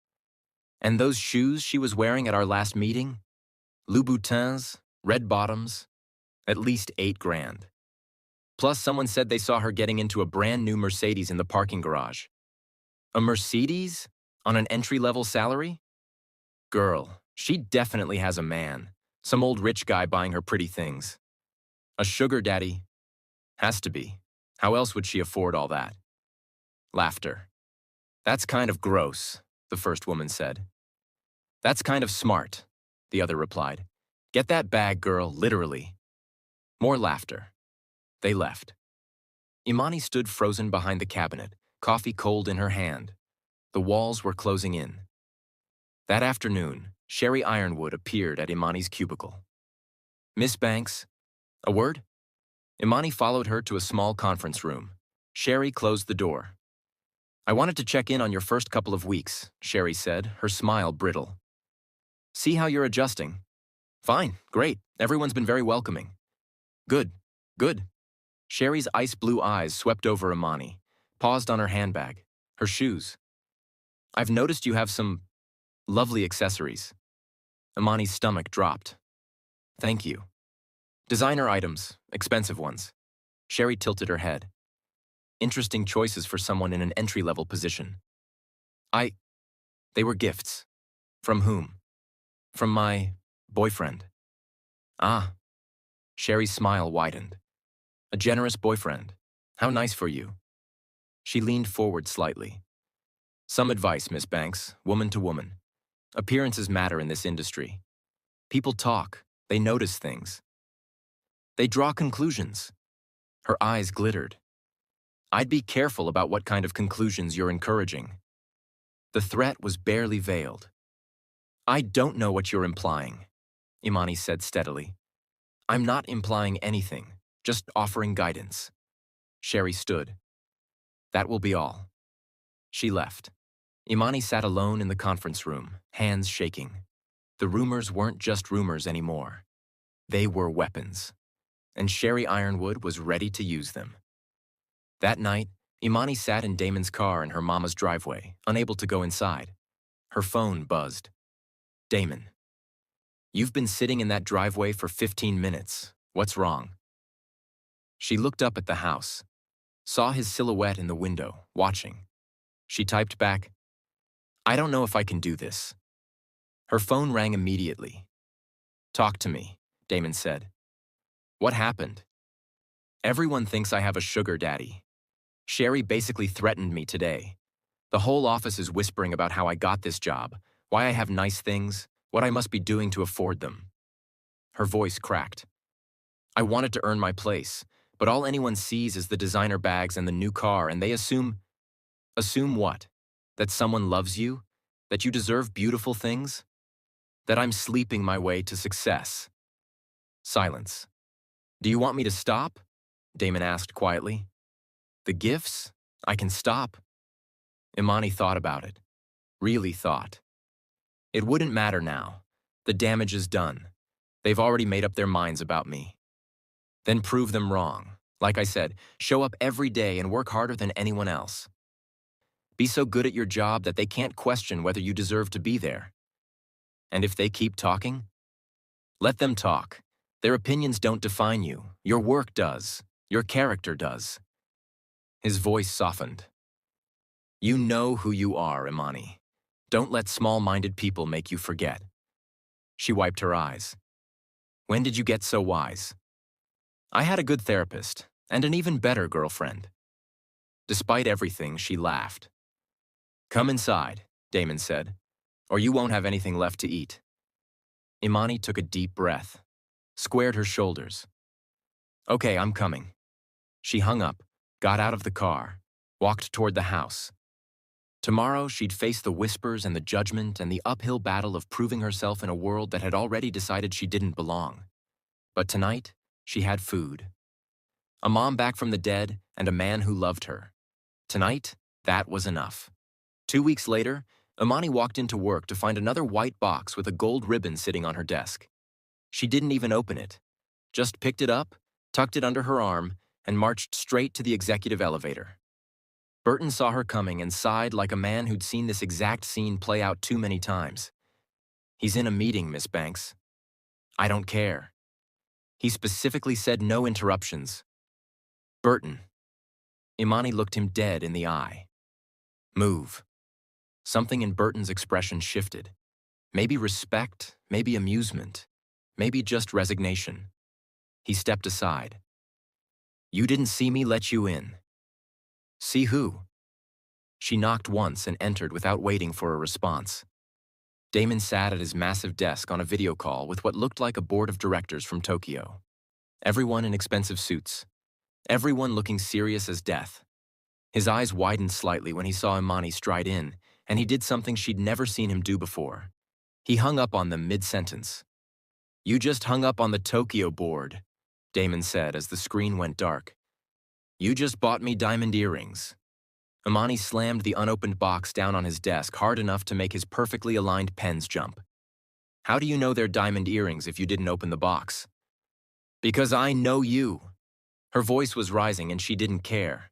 And those shoes she was wearing at our last meeting? Louboutins, red bottoms, at least $8,000. Plus, someone said they saw her getting into a brand new Mercedes in the parking garage. A Mercedes? On an entry-level salary? Girl, she definitely has a man. Some old rich guy buying her pretty things. A sugar daddy? Has to be. How else would she afford all that? Laughter. That's kind of gross, the first woman said. That's kind of smart, the other replied. Get that bag, girl, literally. More laughter. They left. Imani stood frozen behind the cabinet, coffee cold in her hand. The walls were closing in. That afternoon, Sherry Ironwood appeared at Imani's cubicle. Miss Banks, a word? Imani followed her to a small conference room. Sherry closed the door. I wanted to check in on your first couple of weeks, Sherry said, her smile brittle. See how you're adjusting. Fine, great. Everyone's been very welcoming. Good, good. Sherry's ice blue eyes swept over Imani, paused on her handbag, her shoes. I've noticed you have some lovely accessories. Imani's stomach dropped. Thank you. Designer items, expensive ones. Sherry tilted her head. Interesting choices for someone in an entry-level position. They were gifts. From whom? From my boyfriend. Ah. Sherry's smile widened. A generous boyfriend. How nice for you. She leaned forward slightly. Some advice, Miss Banks, woman to woman. Appearances matter in this industry. People talk. They notice things. They draw conclusions. Her eyes glittered. I'd be careful about what kind of conclusions you're encouraging. The threat was barely veiled. I don't know what you're implying, Imani said steadily. I'm not implying anything, just offering guidance. Sherry stood. That will be all. She left. Imani sat alone in the conference room, hands shaking. The rumors weren't just rumors anymore. They were weapons, and Sherry Ironwood was ready to use them. That night, Imani sat in Damon's car in her mama's driveway, unable to go inside. Her phone buzzed. Damon. You've been sitting in that driveway for 15 minutes. What's wrong? She looked up at the house, saw his silhouette in the window, watching. She typed back, I don't know if I can do this. Her phone rang immediately. Talk to me, Damon said. What happened? Everyone thinks I have a sugar daddy. Sherry basically threatened me today. The whole office is whispering about how I got this job, why I have nice things, what I must be doing to afford them. Her voice cracked. I wanted to earn my place, but all anyone sees is the designer bags and the new car, and they assume… Assume what? That someone loves you? That you deserve beautiful things? That I'm sleeping my way to success? Silence. Do you want me to stop? Damon asked quietly. The gifts? I can stop. Imani thought about it. Really thought. It wouldn't matter now. The damage is done. They've already made up their minds about me. Then prove them wrong. Like I said, show up every day and work harder than anyone else. Be so good at your job that they can't question whether you deserve to be there. And if they keep talking, let them talk. Their opinions don't define you. Your work does. Your character does. His voice softened. You know who you are, Imani. Don't let small-minded people make you forget. She wiped her eyes. When did you get so wise? I had a good therapist, and an even better girlfriend. Despite everything, she laughed. Come inside, Damon said, or you won't have anything left to eat. Imani took a deep breath, squared her shoulders. Okay, I'm coming. She hung up, got out of the car, walked toward the house. Tomorrow, she'd face the whispers and the judgment and the uphill battle of proving herself in a world that had already decided she didn't belong. But tonight, she had food. A mom back from the dead and a man who loved her. Tonight, that was enough. 2 weeks later, Imani walked into work to find another white box with a gold ribbon sitting on her desk. She didn't even open it, just picked it up, tucked it under her arm, and marched straight to the executive elevator. Burton saw her coming and sighed like a man who'd seen this exact scene play out too many times. He's in a meeting, Miss Banks. I don't care. He specifically said no interruptions. Burton. Imani looked him dead in the eye. Move. Something in Burton's expression shifted. Maybe respect, maybe amusement, maybe just resignation. He stepped aside. You didn't see me let you in. See who? She knocked once and entered without waiting for a response. Damon sat at his massive desk on a video call with what looked like a board of directors from Tokyo. Everyone in expensive suits. Everyone looking serious as death. His eyes widened slightly when he saw Imani stride in, and he did something she'd never seen him do before. He hung up on them mid-sentence. You just hung up on the Tokyo board, Damon said as the screen went dark. You just bought me diamond earrings. Imani slammed the unopened box down on his desk hard enough to make his perfectly aligned pens jump. How do you know they're diamond earrings if you didn't open the box? Because I know you. Her voice was rising and she didn't care.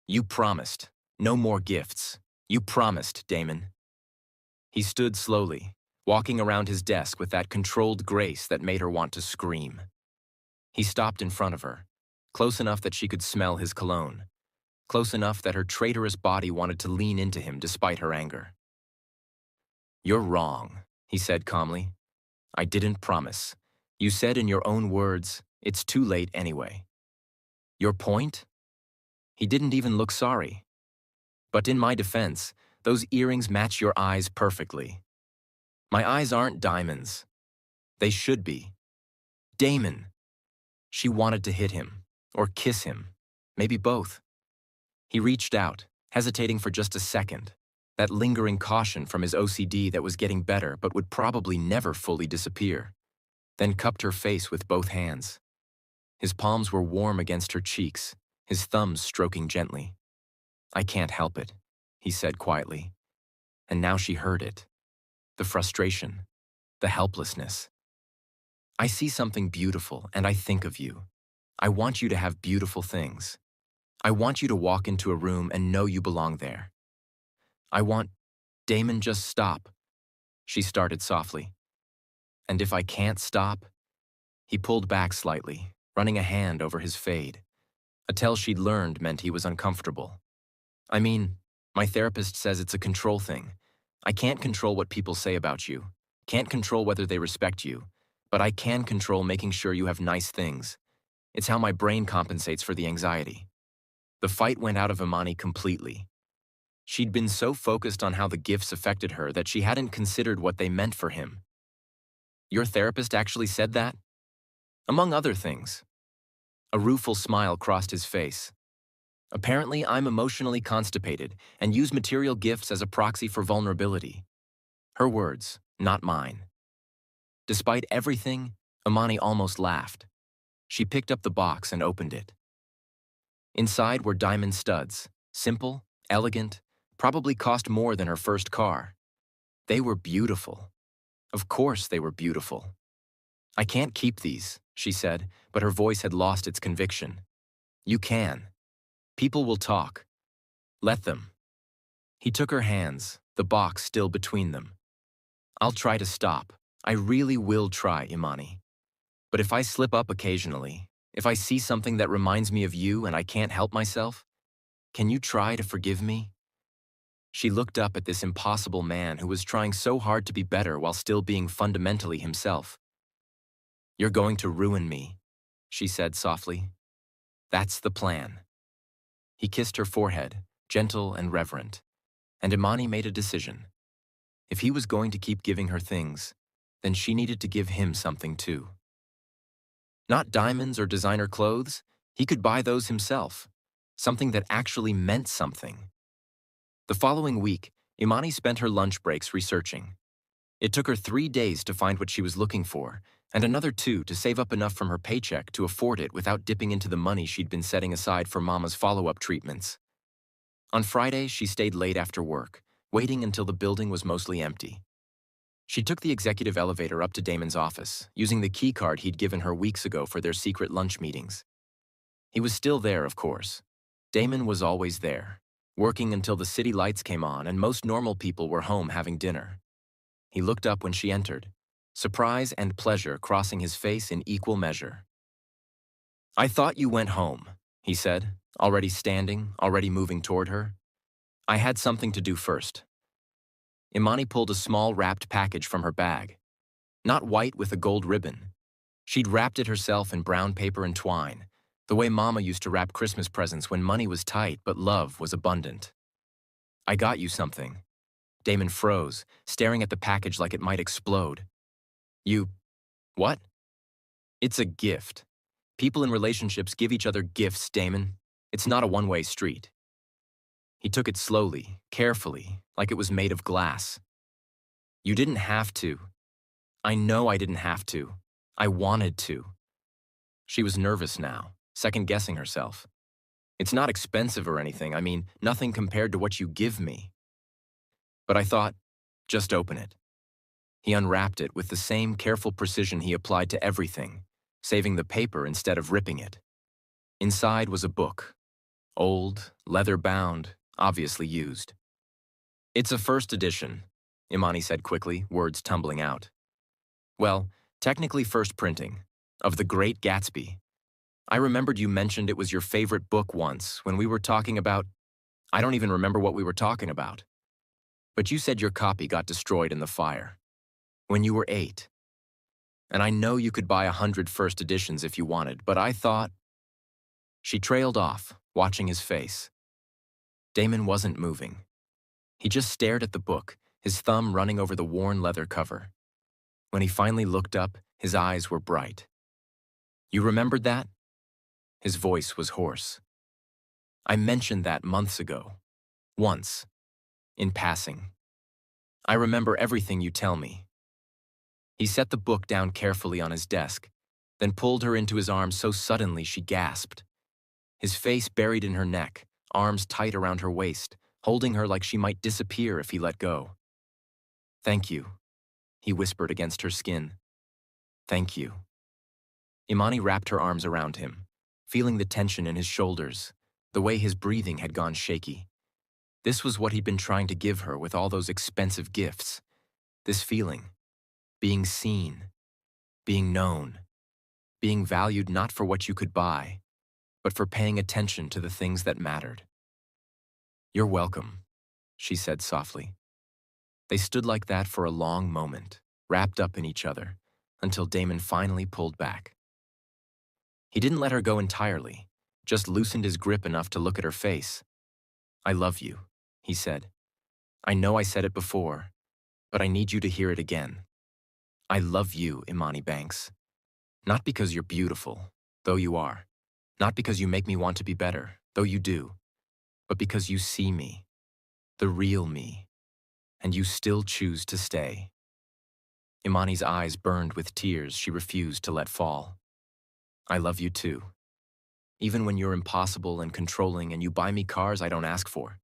You promised. No more gifts. You promised, Damon. He stood slowly, walking around his desk with that controlled grace that made her want to scream. He stopped in front of her, close enough that she could smell his cologne, close enough that her traitorous body wanted to lean into him despite her anger. You're wrong, he said calmly. I didn't promise. You said in your own words, it's too late anyway. Your point? He didn't even look sorry. But in my defense, those earrings match your eyes perfectly. My eyes aren't diamonds. They should be. Damon. She wanted to hit him, or kiss him, maybe both. He reached out, hesitating for just a second, that lingering caution from his OCD that was getting better but would probably never fully disappear, then cupped her face with both hands. His palms were warm against her cheeks, his thumbs stroking gently. I can't help it, he said quietly. And now she heard it. The frustration. the helplessness. I see something beautiful and I think of you. I want you to have beautiful things. I want you to walk into a room and know you belong there. I want— Damon, just stop, she started softly. And if I can't stop— He pulled back slightly, running a hand over his fade. A tell she'd learned meant he was uncomfortable. I mean, my therapist says it's a control thing. I can't control what people say about you, can't control whether they respect you, but I can control making sure you have nice things. It's how my brain compensates for the anxiety. The fight went out of Imani completely. She'd been so focused on how the gifts affected her that she hadn't considered what they meant for him. Your therapist actually said that? Among other things. A rueful smile crossed his face. Apparently, I'm emotionally constipated and use material gifts as a proxy for vulnerability. Her words, not mine. Despite everything, Imani almost laughed. She picked up the box and opened it. Inside were diamond studs, simple, elegant, probably cost more than her first car. They were beautiful. Of course they were beautiful. I can't keep these, she said, but her voice had lost its conviction. You can. People will talk. Let them. He took her hands, the box still between them. I'll try to stop. I really will try, Imani. But if I slip up occasionally, if I see something that reminds me of you and I can't help myself, can you try to forgive me? She looked up at this impossible man who was trying so hard to be better while still being fundamentally himself. You're going to ruin me, she said softly. That's the plan. He kissed her forehead, gentle and reverent, and Imani made a decision. If he was going to keep giving her things, then she needed to give him something too. Not diamonds or designer clothes, he could buy those himself, something that actually meant something. The following week, Imani spent her lunch breaks researching. It took her 3 days to find what she was looking for, and another 2 to save up enough from her paycheck to afford it without dipping into the money she'd been setting aside for Mama's follow-up treatments. On Friday, she stayed late after work, waiting until the building was mostly empty. She took the executive elevator up to Damon's office, using the key card he'd given her weeks ago for their secret lunch meetings. He was still there, of course. Damon was always there, working until the city lights came on and most normal people were home having dinner. He looked up when she entered, surprise and pleasure crossing his face in equal measure. I thought you went home, he said, already standing, already moving toward her. I had something to do first. Imani pulled a small wrapped package from her bag. Not white with a gold ribbon. She'd wrapped it herself in brown paper and twine, the way Mama used to wrap Christmas presents when money was tight but love was abundant. I got you something. Damon froze, staring at the package like it might explode. You— what? It's a gift. People in relationships give each other gifts, Damon. It's not a one-way street. He took it slowly, carefully, like it was made of glass. You didn't have to. I know I didn't have to. I wanted to. She was nervous now, second-guessing herself. It's not expensive or anything, I mean, nothing compared to what you give me. But I thought, just open it. He unwrapped it with the same careful precision he applied to everything, saving the paper instead of ripping it. Inside was a book. Old, leather-bound, obviously used. It's a first edition, Imani said quickly, words tumbling out. Well, technically first printing, of The Great Gatsby. I remembered you mentioned it was your favorite book once when we were talking about— I don't even remember what we were talking about. But you said your copy got destroyed in the fire. When you were 8. And I know you could buy 100 first editions if you wanted, but I thought— She trailed off, watching his face. Damon wasn't moving. He just stared at the book, his thumb running over the worn leather cover. When he finally looked up, his eyes were bright. You remembered that? His voice was hoarse. I mentioned that months ago. Once. In passing. I remember everything you tell me. He set the book down carefully on his desk, then pulled her into his arms so suddenly she gasped. His face buried in her neck, arms tight around her waist, holding her like she might disappear if he let go. Thank you, he whispered against her skin. Thank you. Imani wrapped her arms around him, feeling the tension in his shoulders, the way his breathing had gone shaky. This was what he'd been trying to give her with all those expensive gifts. This feeling. Being seen. Being known. Being valued not for what you could buy, but for paying attention to the things that mattered. You're welcome, she said softly. They stood like that for a long moment, wrapped up in each other, until Damon finally pulled back. He didn't let her go entirely, just loosened his grip enough to look at her face. I love you, he said. I know I said it before, but I need you to hear it again. I love you, Imani Banks. Not because you're beautiful, though you are. Not because you make me want to be better, though you do. But because you see me, the real me, and you still choose to stay. Imani's eyes burned with tears she refused to let fall. I love you too. Even when you're impossible and controlling and you buy me cars I don't ask for.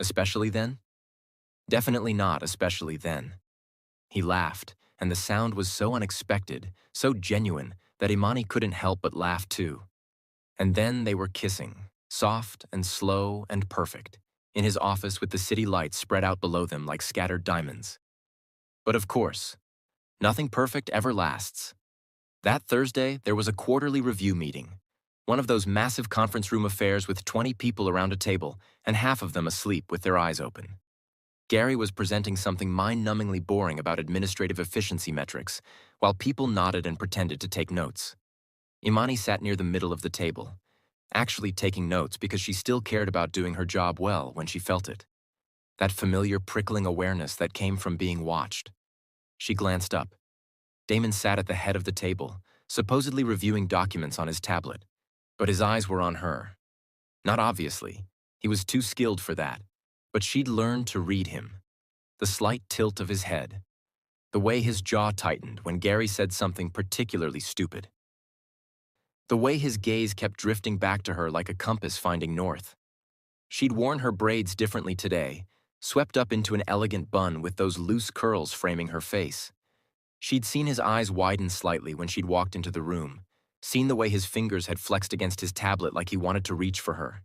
Especially then? Definitely not especially then. He laughed, and the sound was so unexpected, so genuine, that Imani couldn't help but laugh too. And then they were kissing, soft and slow and perfect, in his office with the city lights spread out below them like scattered diamonds. But of course, nothing perfect ever lasts. That Thursday, there was a quarterly review meeting, one of those massive conference room affairs with 20 people around a table and half of them asleep with their eyes open. Gary was presenting something mind-numbingly boring about administrative efficiency metrics, while people nodded and pretended to take notes. Imani sat near the middle of the table, actually taking notes because she still cared about doing her job well when she felt it. That familiar prickling awareness that came from being watched. She glanced up. Damon sat at the head of the table, supposedly reviewing documents on his tablet, but his eyes were on her. Not obviously. He was too skilled for that. But she'd learned to read him. The slight tilt of his head. The way his jaw tightened when Gary said something particularly stupid. The way his gaze kept drifting back to her like a compass finding north. She'd worn her braids differently today, swept up into an elegant bun with those loose curls framing her face. She'd seen his eyes widen slightly when she'd walked into the room, seen the way his fingers had flexed against his tablet like he wanted to reach for her.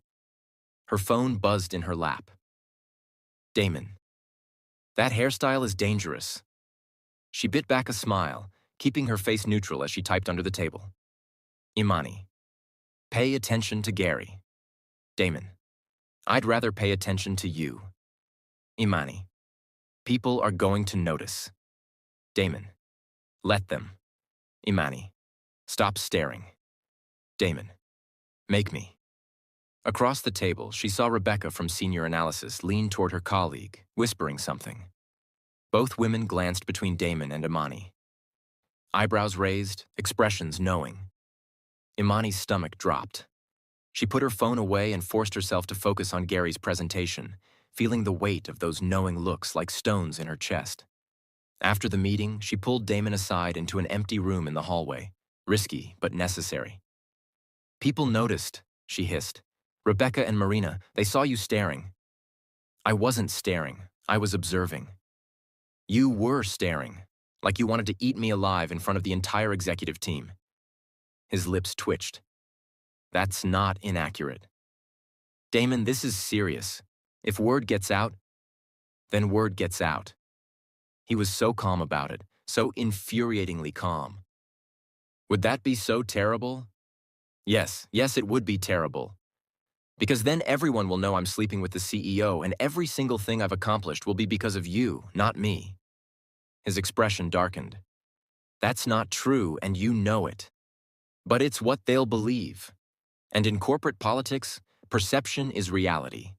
Her phone buzzed in her lap. Damon. That hairstyle is dangerous. She bit back a smile, keeping her face neutral as she typed under the table. Imani. Pay attention to Gary. Damon. I'd rather pay attention to you. Imani. People are going to notice. Damon. Let them. Imani. Stop staring. Damon. Make me. Across the table, she saw Rebecca from Senior Analysis lean toward her colleague, whispering something. Both women glanced between Damon and Imani. Eyebrows raised, expressions knowing. Imani's stomach dropped. She put her phone away and forced herself to focus on Gary's presentation, feeling the weight of those knowing looks like stones in her chest. After the meeting, she pulled Damon aside into an empty room in the hallway, risky but necessary. People noticed, she hissed. Rebecca and Marina, they saw you staring. I wasn't staring, I was observing. You were staring, like you wanted to eat me alive in front of the entire executive team. His lips twitched. That's not inaccurate. Damon, this is serious. If word gets out, then word gets out. He was so calm about it, so infuriatingly calm. Would that be so terrible? Yes, it would be terrible. Because then everyone will know I'm sleeping with the CEO and every single thing I've accomplished will be because of you, not me. His expression darkened. That's not true and you know it. But it's what they'll believe. And in corporate politics, perception is reality.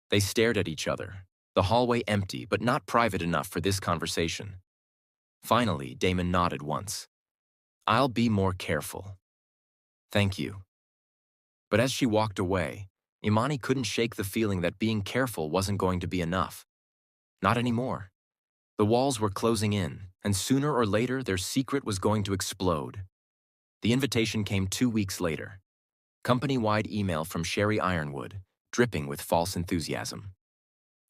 They stared at each other, the hallway empty but not private enough for this conversation. Finally, Damon nodded once. I'll be more careful. Thank you. But as she walked away, Imani couldn't shake the feeling that being careful wasn't going to be enough. Not anymore. The walls were closing in, and sooner or later their secret was going to explode. The invitation came 2 weeks later. Company-wide email from Sherry Ironwood, dripping with false enthusiasm.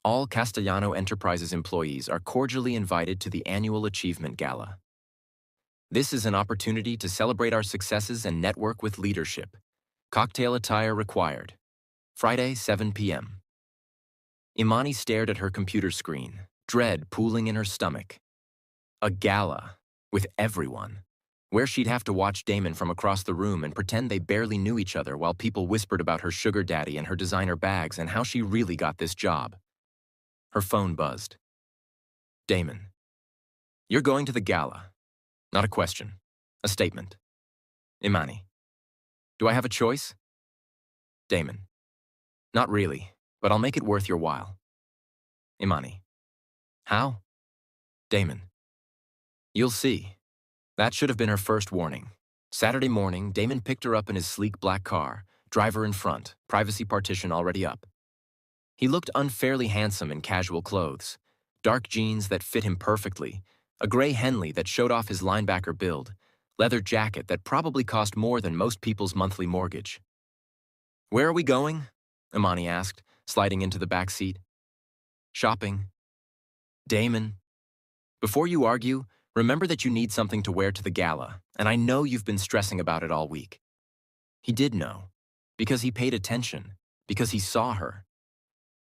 All Castellano Enterprises employees are cordially invited to the annual Achievement Gala. This is an opportunity to celebrate our successes and network with leadership. Cocktail attire required. Friday, 7 p.m. Imani stared at her computer screen, dread pooling in her stomach. A gala, with everyone, where she'd have to watch Damon from across the room and pretend they barely knew each other while people whispered about her sugar daddy and her designer bags and how she really got this job. Her phone buzzed. Damon. You're going to the gala. Not a question. A statement. Imani. Do I have a choice? Damon. Not really, but I'll make it worth your while. Imani. How? Damon. You'll see. That should have been her first warning. Saturday morning, Damon picked her up in his sleek black car, driver in front, privacy partition already up. He looked unfairly handsome in casual clothes, dark jeans that fit him perfectly, a gray Henley that showed off his linebacker build, leather jacket that probably cost more than most people's monthly mortgage. Where are we going? Imani asked, sliding into the back seat. Shopping. Damon. Before you argue, remember that you need something to wear to the gala, and I know you've been stressing about it all week. He did know, because he paid attention, because he saw her.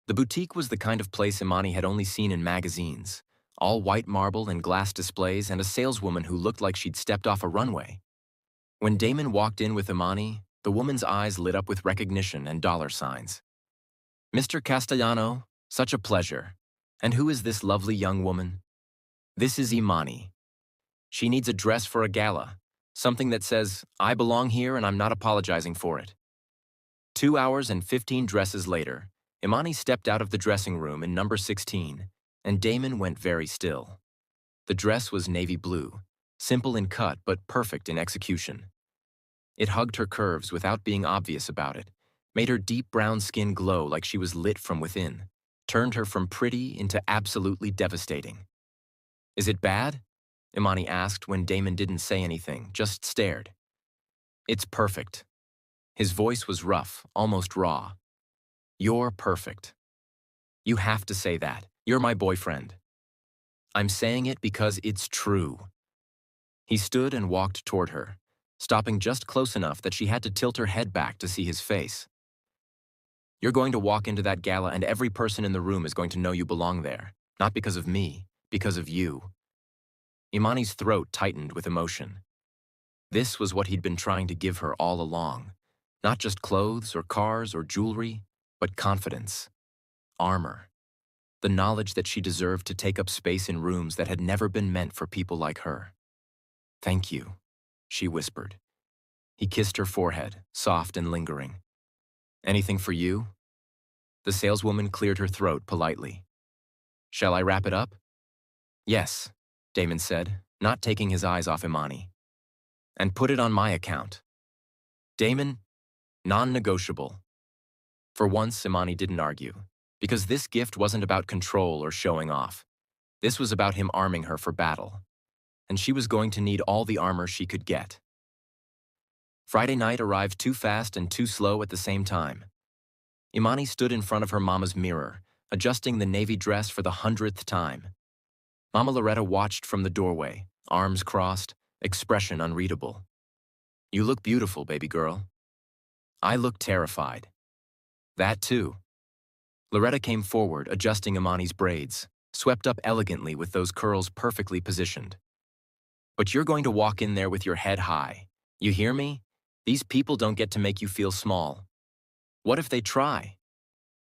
The boutique was the kind of place Imani had only seen in magazines, all white marble and glass displays and a saleswoman who looked like she'd stepped off a runway. When Damon walked in with Imani, the woman's eyes lit up with recognition and dollar signs. Mr. Castellano, such a pleasure. And who is this lovely young woman? This is Imani. She needs a dress for a gala, something that says, I belong here and I'm not apologizing for it. 2 hours and 15 dresses later, Imani stepped out of the dressing room in number 16, and Damon went very still. The dress was navy blue, simple in cut but perfect in execution. It hugged her curves without being obvious about it, made her deep brown skin glow like she was lit from within, turned her from pretty into absolutely devastating. Is it bad? Imani asked when Damon didn't say anything, just stared. It's perfect. His voice was rough, almost raw. You're perfect. You have to say that. You're my boyfriend. I'm saying it because it's true. He stood and walked toward her, stopping just close enough that she had to tilt her head back to see his face. You're going to walk into that gala and every person in the room is going to know you belong there, not because of me, because of you. Imani's throat tightened with emotion. This was what he'd been trying to give her all along. Not just clothes or cars or jewelry, but confidence, armor, the knowledge that she deserved to take up space in rooms that had never been meant for people like her. Thank you, she whispered. He kissed her forehead, soft and lingering. Anything for you? The saleswoman cleared her throat politely. Shall I wrap it up? Yes, Damon said, not taking his eyes off Imani. And put it on my account. Damon, non-negotiable. For once, Imani didn't argue, because this gift wasn't about control or showing off. This was about him arming her for battle. And she was going to need all the armor she could get. Friday night arrived too fast and too slow at the same time. Imani stood in front of her mama's mirror, adjusting the navy dress for the 100th time. Mama Loretta watched from the doorway, arms crossed, expression unreadable. You look beautiful, baby girl. I look terrified. That too. Loretta came forward, adjusting Imani's braids, swept up elegantly with those curls perfectly positioned. But you're going to walk in there with your head high. You hear me? These people don't get to make you feel small. What if they try?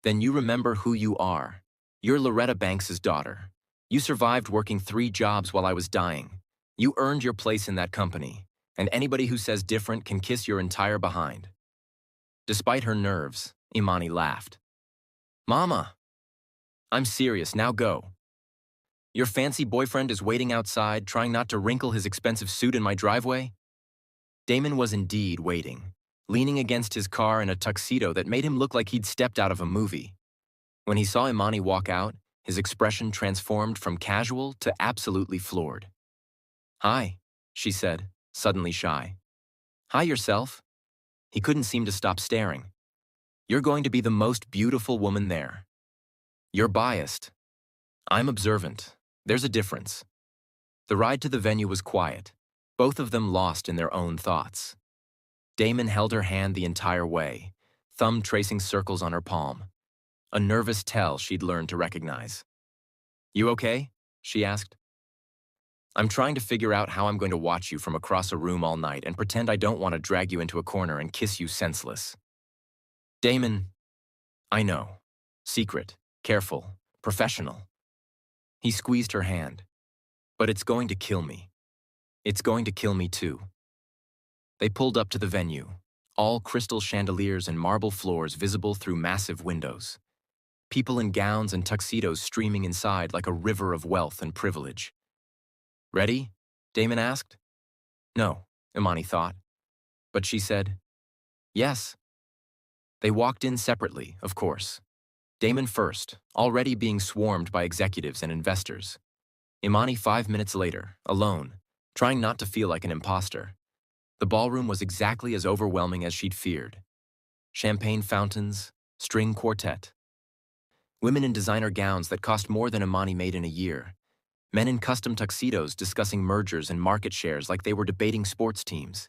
Then you remember who you are. You're Loretta Banks's daughter. You survived working 3 jobs while I was dying. You earned your place in that company, and anybody who says different can kiss your entire behind. Despite her nerves, Imani laughed. Mama! I'm serious, now go. Your fancy boyfriend is waiting outside, trying not to wrinkle his expensive suit in my driveway? Damon was indeed waiting, leaning against his car in a tuxedo that made him look like he'd stepped out of a movie. When he saw Imani walk out, his expression transformed from casual to absolutely floored. Hi, she said, suddenly shy. Hi yourself. He couldn't seem to stop staring. You're going to be the most beautiful woman there. You're biased. I'm observant. There's a difference. The ride to the venue was quiet, both of them lost in their own thoughts. Damon held her hand the entire way, thumb tracing circles on her palm, a nervous tell she'd learned to recognize. You okay? She asked. I'm trying to figure out how I'm going to watch you from across a room all night and pretend I don't want to drag you into a corner and kiss you senseless. Damon, I know. Secret, careful, professional. He squeezed her hand. But it's going to kill me. It's going to kill me too. They pulled up to the venue, all crystal chandeliers and marble floors visible through massive windows. People in gowns and tuxedos streaming inside like a river of wealth and privilege. Ready? Damon asked. No, Imani thought. But she said, yes. They walked in separately, of course. Damon first, already being swarmed by executives and investors. Imani 5 minutes later, alone, trying not to feel like an imposter. The ballroom was exactly as overwhelming as she'd feared. Champagne fountains, string quartet. Women in designer gowns that cost more than Imani made in a year. Men in custom tuxedos discussing mergers and market shares like they were debating sports teams.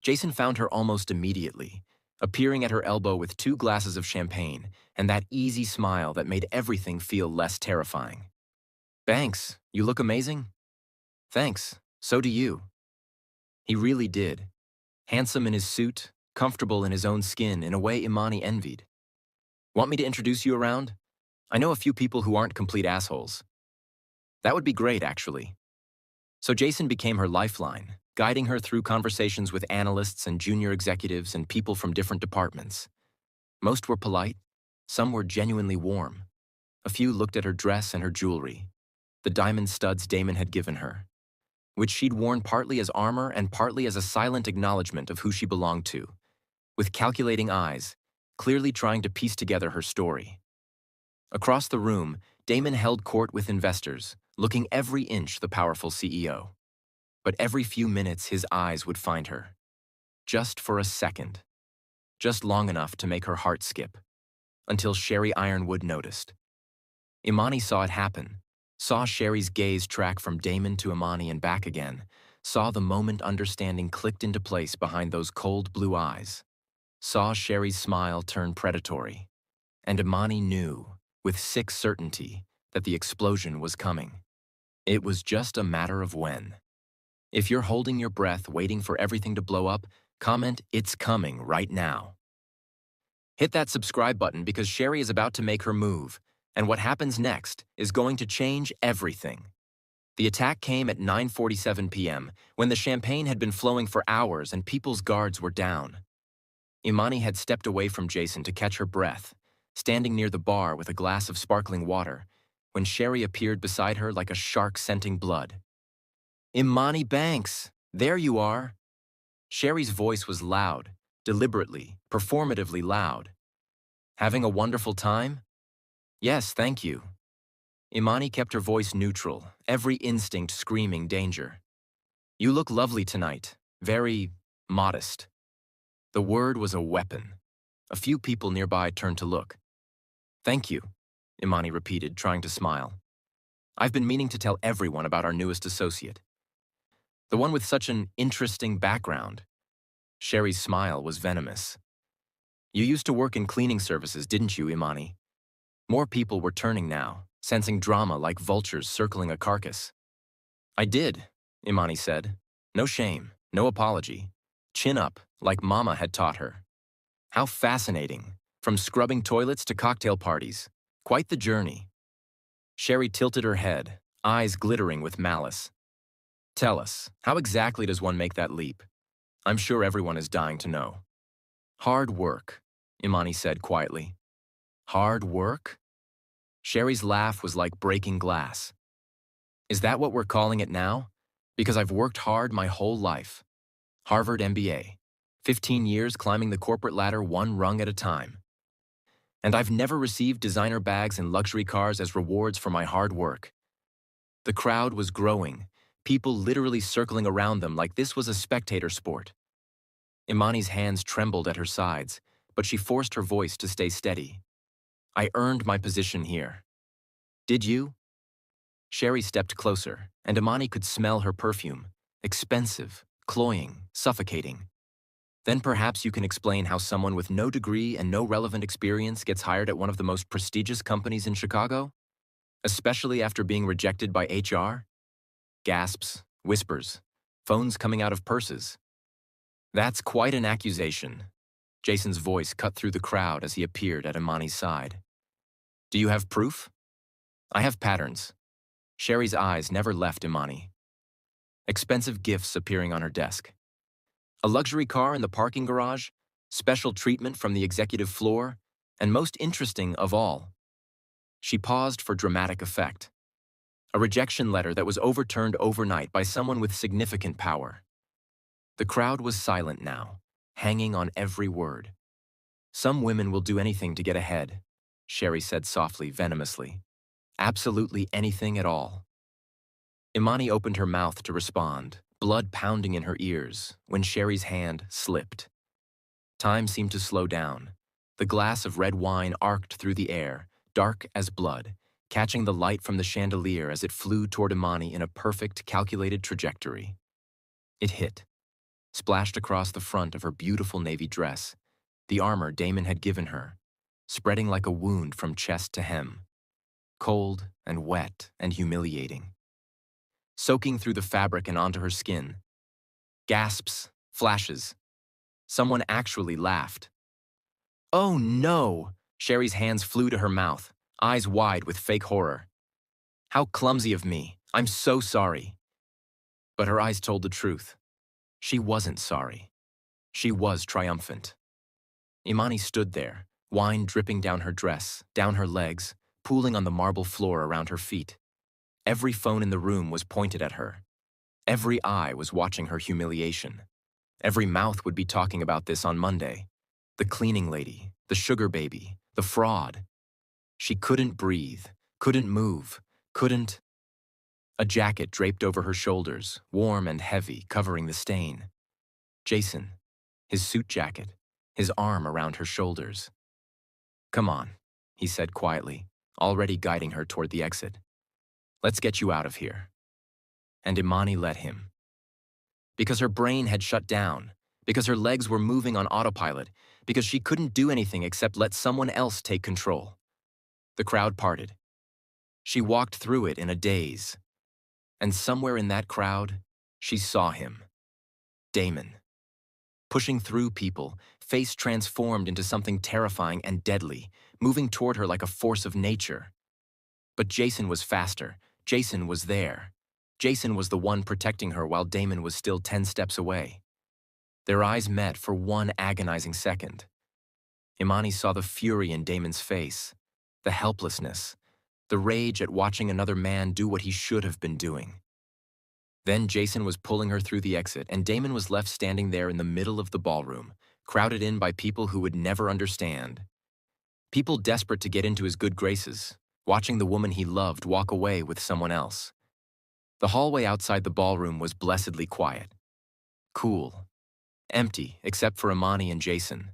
Jason found her almost immediately, appearing at her elbow with 2 glasses of champagne and that easy smile that made everything feel less terrifying. Banks, you look amazing. Thanks, so do you. He really did. Handsome in his suit, comfortable in his own skin in a way Imani envied. Want me to introduce you around? I know a few people who aren't complete assholes. That would be great, actually. So Jason became her lifeline, guiding her through conversations with analysts and junior executives and people from different departments. Most were polite, some were genuinely warm. A few looked at her dress and her jewelry, the diamond studs Damon had given her, which she'd worn partly as armor and partly as a silent acknowledgement of who she belonged to, with calculating eyes, clearly trying to piece together her story. Across the room, Damon held court with investors, looking every inch the powerful CEO. But every few minutes his eyes would find her. Just for a second. Just long enough to make her heart skip. Until Sherry Ironwood noticed. Imani saw it happen, saw Sherry's gaze track from Damon to Imani and back again, saw the moment understanding clicked into place behind those cold blue eyes, saw Sherry's smile turn predatory. And Imani knew, with sick certainty, that the explosion was coming. It was just a matter of when. If you're holding your breath waiting for everything to blow up, comment, "It's coming right now." Hit that subscribe button because Sherry is about to make her move, and what happens next is going to change everything. The attack came at 9:47 p.m., when the champagne had been flowing for hours and people's guards were down. Imani had stepped away from Jason to catch her breath, standing near the bar with a glass of sparkling water, when Sherry appeared beside her like a shark scenting blood. Imani Banks, there you are. Sherry's voice was loud, deliberately, performatively loud. Having a wonderful time? Yes, thank you. Imani kept her voice neutral, every instinct screaming danger. You look lovely tonight, very modest. The word was a weapon. A few people nearby turned to look. Thank you, Imani repeated, trying to smile. I've been meaning to tell everyone about our newest associate. The one with such an interesting background. Sherry's smile was venomous. You used to work in cleaning services, didn't you, Imani? More people were turning now, sensing drama like vultures circling a carcass. I did, Imani said. No shame, no apology. Chin up, like Mama had taught her. How fascinating. From scrubbing toilets to cocktail parties. Quite the journey. Sherry tilted her head, eyes glittering with malice. Tell us, how exactly does one make that leap? I'm sure everyone is dying to know. Hard work, Imani said quietly. Hard work? Sherry's laugh was like breaking glass. Is that what we're calling it now? Because I've worked hard my whole life. Harvard MBA. 15 years climbing the corporate ladder one rung at a time. And I've never received designer bags and luxury cars as rewards for my hard work. The crowd was growing, people literally circling around them like this was a spectator sport. Imani's hands trembled at her sides, but she forced her voice to stay steady. I earned my position here. Did you? Sherry stepped closer, and Imani could smell her perfume. Expensive, cloying, suffocating. Then perhaps you can explain how someone with no degree and no relevant experience gets hired at one of the most prestigious companies in Chicago? Especially after being rejected by HR? Gasps, whispers, phones coming out of purses. That's quite an accusation. Jason's voice cut through the crowd as he appeared at Imani's side. Do you have proof? I have patterns. Sherry's eyes never left Imani. Expensive gifts appearing on her desk. A luxury car in the parking garage, special treatment from the executive floor, and most interesting of all, she paused for dramatic effect. A rejection letter that was overturned overnight by someone with significant power. The crowd was silent now, hanging on every word. Some women will do anything to get ahead, Sherry said softly, venomously. Absolutely anything at all. Imani opened her mouth to respond, blood pounding in her ears, when Sherry's hand slipped. Time seemed to slow down. The glass of red wine arced through the air, dark as blood, catching the light from the chandelier as it flew toward Imani in a perfect, calculated trajectory. It hit, splashed across the front of her beautiful navy dress, the armor Damon had given her, spreading like a wound from chest to hem. Cold and wet and humiliating. Soaking through the fabric and onto her skin. Gasps, flashes. Someone actually laughed. Oh no! Sherry's hands flew to her mouth, eyes wide with fake horror. How clumsy of me. I'm so sorry. But her eyes told the truth. She wasn't sorry. She was triumphant. Imani stood there, wine dripping down her dress, down her legs, pooling on the marble floor around her feet. Every phone in the room was pointed at her. Every eye was watching her humiliation. Every mouth would be talking about this on Monday. The cleaning lady, the sugar baby, the fraud. She couldn't breathe, couldn't move, couldn't. A jacket draped over her shoulders, warm and heavy, covering the stain. Jason, his suit jacket, his arm around her shoulders. Come on, he said quietly, already guiding her toward the exit. Let's get you out of here. And Imani let him. Because her brain had shut down, because her legs were moving on autopilot, because she couldn't do anything except let someone else take control. The crowd parted. She walked through it in a daze. And somewhere in that crowd, she saw him. Damon. Pushing through people, face transformed into something terrifying and deadly, moving toward her like a force of nature. But Jason was faster. Jason was there. Jason was the one protecting her while Damon was still 10 steps away. Their eyes met for one agonizing second. Imani saw the fury in Damon's face, the helplessness, the rage at watching another man do what he should have been doing. Then Jason was pulling her through the exit, and Damon was left standing there in the middle of the ballroom, crowded in by people who would never understand. People desperate to get into his good graces, watching the woman he loved walk away with someone else. The hallway outside the ballroom was blessedly quiet. Cool. Empty, except for Imani and Jason.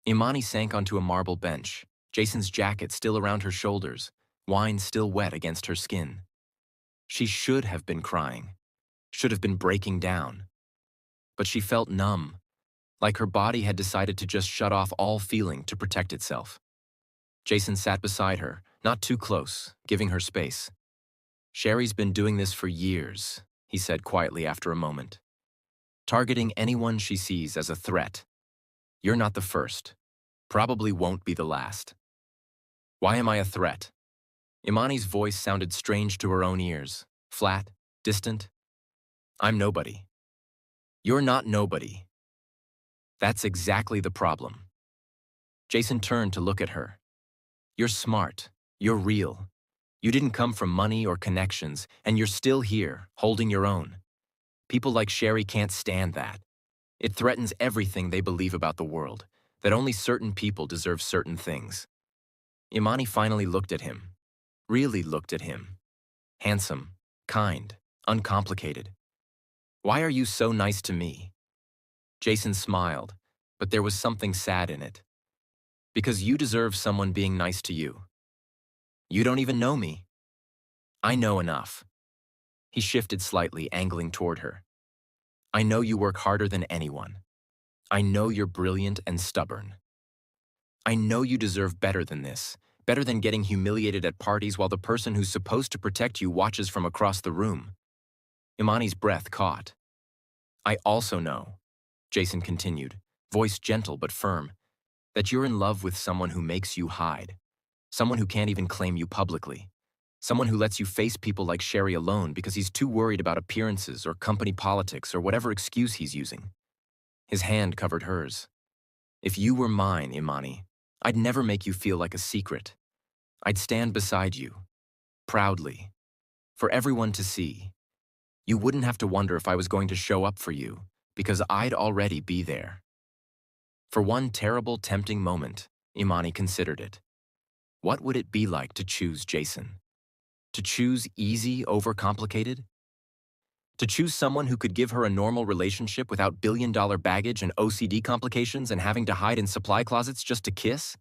Imani sank onto a marble bench, Jason's jacket still around her shoulders, wine still wet against her skin. She should have been crying, should have been breaking down. But she felt numb, like her body had decided to just shut off all feeling to protect itself. Jason sat beside her, not too close, giving her space. Sherry's been doing this for years, he said quietly after a moment. Targeting anyone she sees as a threat. You're not the first. Probably won't be the last. Why am I a threat? Imani's voice sounded strange to her own ears, flat, distant. I'm nobody. You're not nobody. That's exactly the problem. Jason turned to look at her. You're smart. You're real. You didn't come from money or connections, and you're still here, holding your own. People like Sherry can't stand that. It threatens everything they believe about the world, that only certain people deserve certain things. Imani finally looked at him. Really looked at him. Handsome, kind, uncomplicated. Why are you so nice to me? Jason smiled, but there was something sad in it. Because you deserve someone being nice to you. You don't even know me. I know enough. He shifted slightly, angling toward her. I know you work harder than anyone. I know you're brilliant and stubborn. I know you deserve better than this, better than getting humiliated at parties while the person who's supposed to protect you watches from across the room. Imani's breath caught. I also know, Jason continued, voice gentle but firm, that you're in love with someone who makes you hide, someone who can't even claim you publicly, someone who lets you face people like Sherry alone because he's too worried about appearances or company politics or whatever excuse he's using. His hand covered hers. If you were mine, Imani, I'd never make you feel like a secret. I'd stand beside you, proudly, for everyone to see. You wouldn't have to wonder if I was going to show up for you, because I'd already be there. For one terrible, tempting moment, Imani considered it. What would it be like to choose Jason? To choose easy over complicated? To choose someone who could give her a normal relationship without billion-dollar baggage and OCD complications and having to hide in supply closets just to kiss?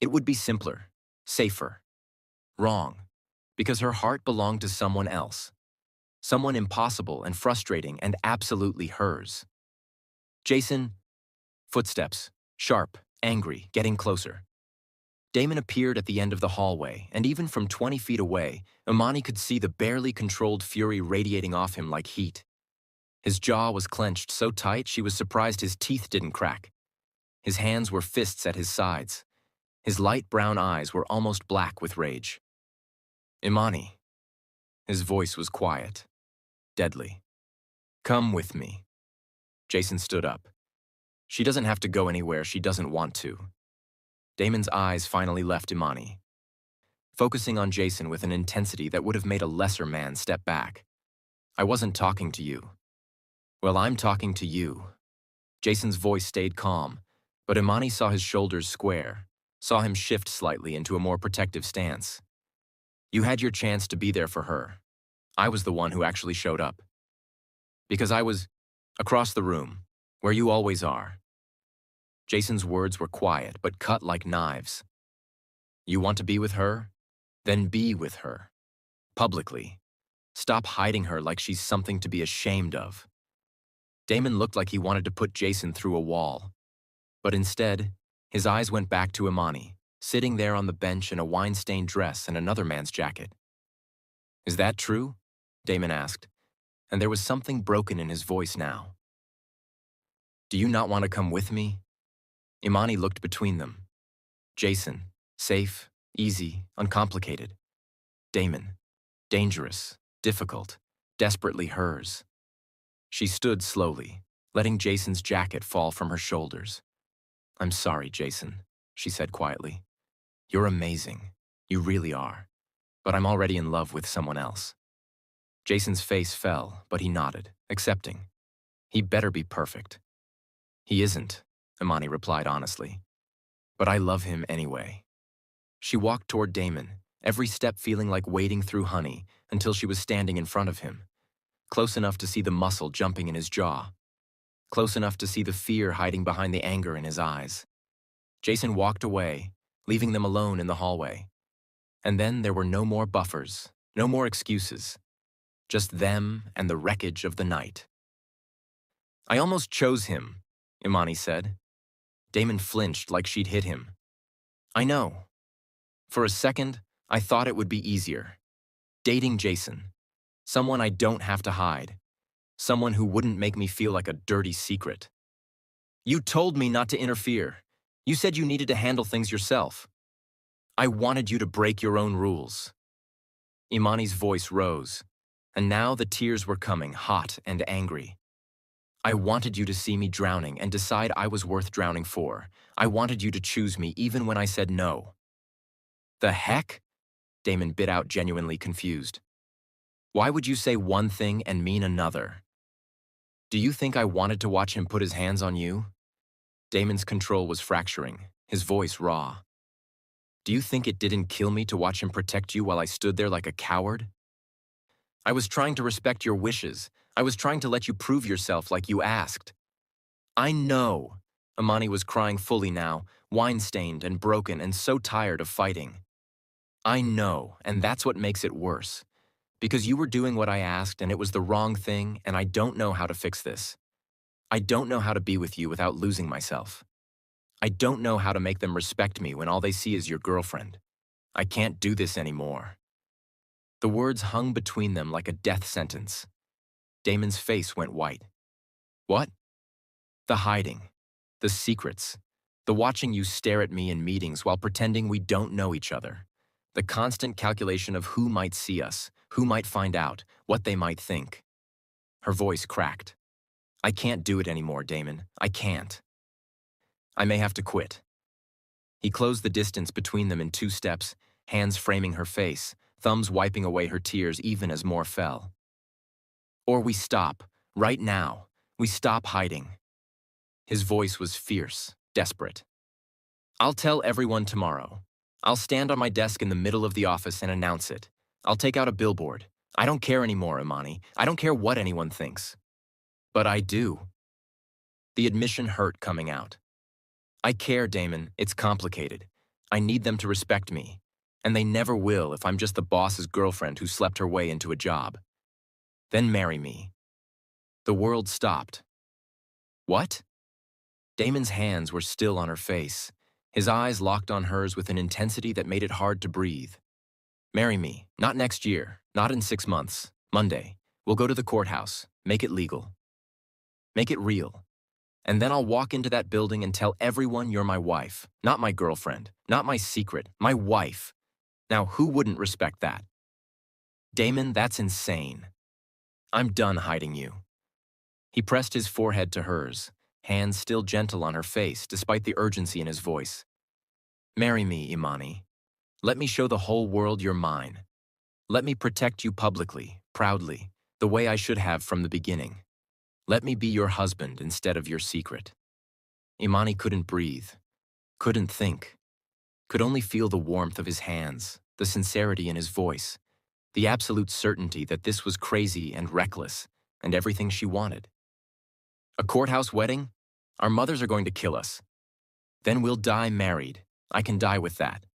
It would be simpler, safer. Wrong, because her heart belonged to someone else. Someone impossible and frustrating and absolutely hers. Jason, footsteps, sharp, angry, getting closer. Damon appeared at the end of the hallway, and even from 20 feet away, Imani could see the barely controlled fury radiating off him like heat. His jaw was clenched so tight she was surprised his teeth didn't crack. His hands were fists at his sides. His light brown eyes were almost black with rage. Imani. His voice was quiet, deadly. Come with me. Jason stood up. She doesn't have to go anywhere she doesn't want to. Damon's eyes finally left Imani, focusing on Jason with an intensity that would have made a lesser man step back. I wasn't talking to you. Well, I'm talking to you. Jason's voice stayed calm, but Imani saw his shoulders square, saw him shift slightly into a more protective stance. You had your chance to be there for her. I was the one who actually showed up. Because I was across the room, where you always are. Jason's words were quiet, but cut like knives. You want to be with her? Then be with her. Publicly. Stop hiding her like she's something to be ashamed of. Damon looked like he wanted to put Jason through a wall. But instead, his eyes went back to Imani, sitting there on the bench in a wine-stained dress and another man's jacket. Is that true? Damon asked, and there was something broken in his voice now. Do you not want to come with me? Imani looked between them. Jason, safe, easy, uncomplicated. Damon, dangerous, difficult, desperately hers. She stood slowly, letting Jason's jacket fall from her shoulders. I'm sorry, Jason, she said quietly. You're amazing. You really are. But I'm already in love with someone else. Jason's face fell, but he nodded, accepting. He better be perfect. He isn't, Imani replied honestly. But I love him anyway. She walked toward Damon, every step feeling like wading through honey, until she was standing in front of him, close enough to see the muscle jumping in his jaw, close enough to see the fear hiding behind the anger in his eyes. Jason walked away, leaving them alone in the hallway. And then there were no more buffers, no more excuses. Just them and the wreckage of the night. I almost chose him, Imani said. Damon flinched like she'd hit him. I know. For a second, I thought it would be easier. Dating Jason. Someone I don't have to hide. Someone who wouldn't make me feel like a dirty secret. You told me not to interfere. You said you needed to handle things yourself. I wanted you to break your own rules. Imani's voice rose, and now the tears were coming, hot and angry. I wanted you to see me drowning and decide I was worth drowning for. I wanted you to choose me even when I said no. The heck? Damon bit out, genuinely confused. Why would you say one thing and mean another? Do you think I wanted to watch him put his hands on you? Damon's control was fracturing, his voice raw. Do you think it didn't kill me to watch him protect you while I stood there like a coward? I was trying to respect your wishes. I was trying to let you prove yourself like you asked. I know. Imani was crying fully now, wine-stained and broken and so tired of fighting. I know, and that's what makes it worse. Because you were doing what I asked and it was the wrong thing, and I don't know how to fix this. I don't know how to be with you without losing myself. I don't know how to make them respect me when all they see is your girlfriend. I can't do this anymore. The words hung between them like a death sentence. Damon's face went white. What? The hiding. The secrets. The watching you stare at me in meetings while pretending we don't know each other. The constant calculation of who might see us, who might find out, what they might think. Her voice cracked. I can't do it anymore, Damon. I can't. I may have to quit. He closed the distance between them in 2 steps, hands framing her face, thumbs wiping away her tears even as more fell. Or we stop, right now. We stop hiding. His voice was fierce, desperate. I'll tell everyone tomorrow. I'll stand on my desk in the middle of the office and announce it. I'll take out a billboard. I don't care anymore, Imani. I don't care what anyone thinks. But I do. The admission hurt coming out. I care, Damon. It's complicated. I need them to respect me. And they never will if I'm just the boss's girlfriend who slept her way into a job. Then marry me. The world stopped. What? Damon's hands were still on her face. His eyes locked on hers with an intensity that made it hard to breathe. Marry me. Not next year. Not in 6 months. Monday. We'll go to the courthouse. Make it legal. Make it real. And then I'll walk into that building and tell everyone you're my wife. Not my girlfriend. Not my secret. My wife. Now, who wouldn't respect that? Damon, that's insane. I'm done hiding you. He pressed his forehead to hers, hands still gentle on her face despite the urgency in his voice. Marry me, Imani. Let me show the whole world you're mine. Let me protect you publicly, proudly, the way I should have from the beginning. Let me be your husband instead of your secret. Imani couldn't breathe, couldn't think, could only feel the warmth of his hands, the sincerity in his voice, the absolute certainty that this was crazy and reckless, and everything she wanted. A courthouse wedding? Our mothers are going to kill us. Then we'll die married. I can die with that.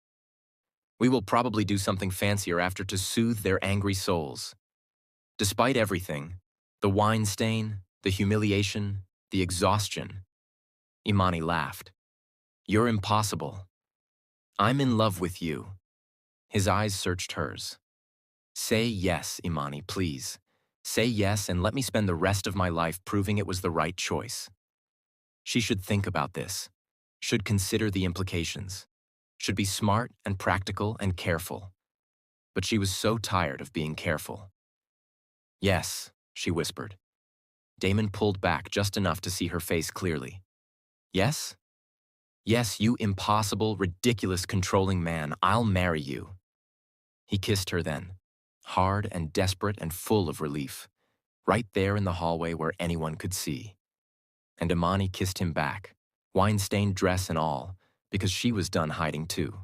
We will probably do something fancier after to soothe their angry souls. Despite everything, the wine stain, the humiliation, the exhaustion, Imani laughed. You're impossible. I'm in love with you. His eyes searched hers. Say yes, Imani, please. Say yes and let me spend the rest of my life proving it was the right choice. She should think about this, should consider the implications, should be smart and practical and careful. But she was so tired of being careful. Yes, she whispered. Damon pulled back just enough to see her face clearly. Yes? Yes, you impossible, ridiculous, controlling man, I'll marry you. He kissed her then, hard and desperate and full of relief, right there in the hallway where anyone could see. And Imani kissed him back, wine-stained dress and all, because she was done hiding too.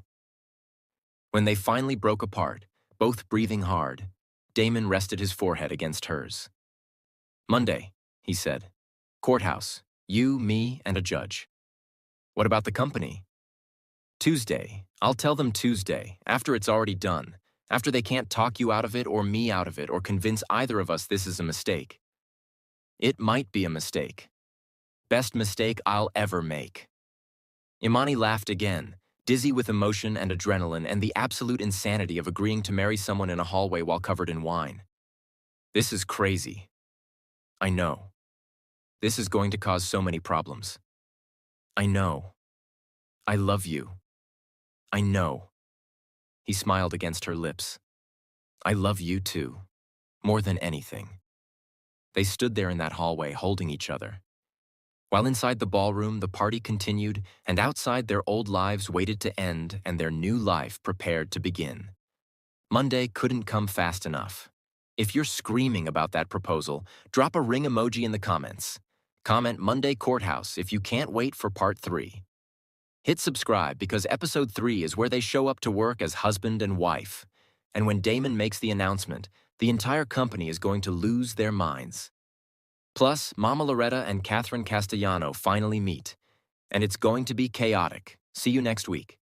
When they finally broke apart, both breathing hard, Damon rested his forehead against hers. Monday, he said. Courthouse, you, me, and a judge. What about the company? Tuesday. I'll tell them Tuesday, after it's already done, after they can't talk you out of it or me out of it or convince either of us this is a mistake. It might be a mistake. Best mistake I'll ever make. Imani laughed again, dizzy with emotion and adrenaline and the absolute insanity of agreeing to marry someone in a hallway while covered in wine. This is crazy. I know. This is going to cause so many problems. I know. I love you. I know. He smiled against her lips. I love you too, more than anything. They stood there in that hallway holding each other. While inside the ballroom, the party continued, and outside their old lives waited to end and their new life prepared to begin. Monday couldn't come fast enough. If you're screaming about that proposal, drop a ring emoji in the comments. Comment Monday Courthouse if you can't wait for part 3. Hit subscribe because episode 3 is where they show up to work as husband and wife. And when Damon makes the announcement, the entire company is going to lose their minds. Plus, Mama Loretta and Catherine Castellano finally meet. And it's going to be chaotic. See you next week.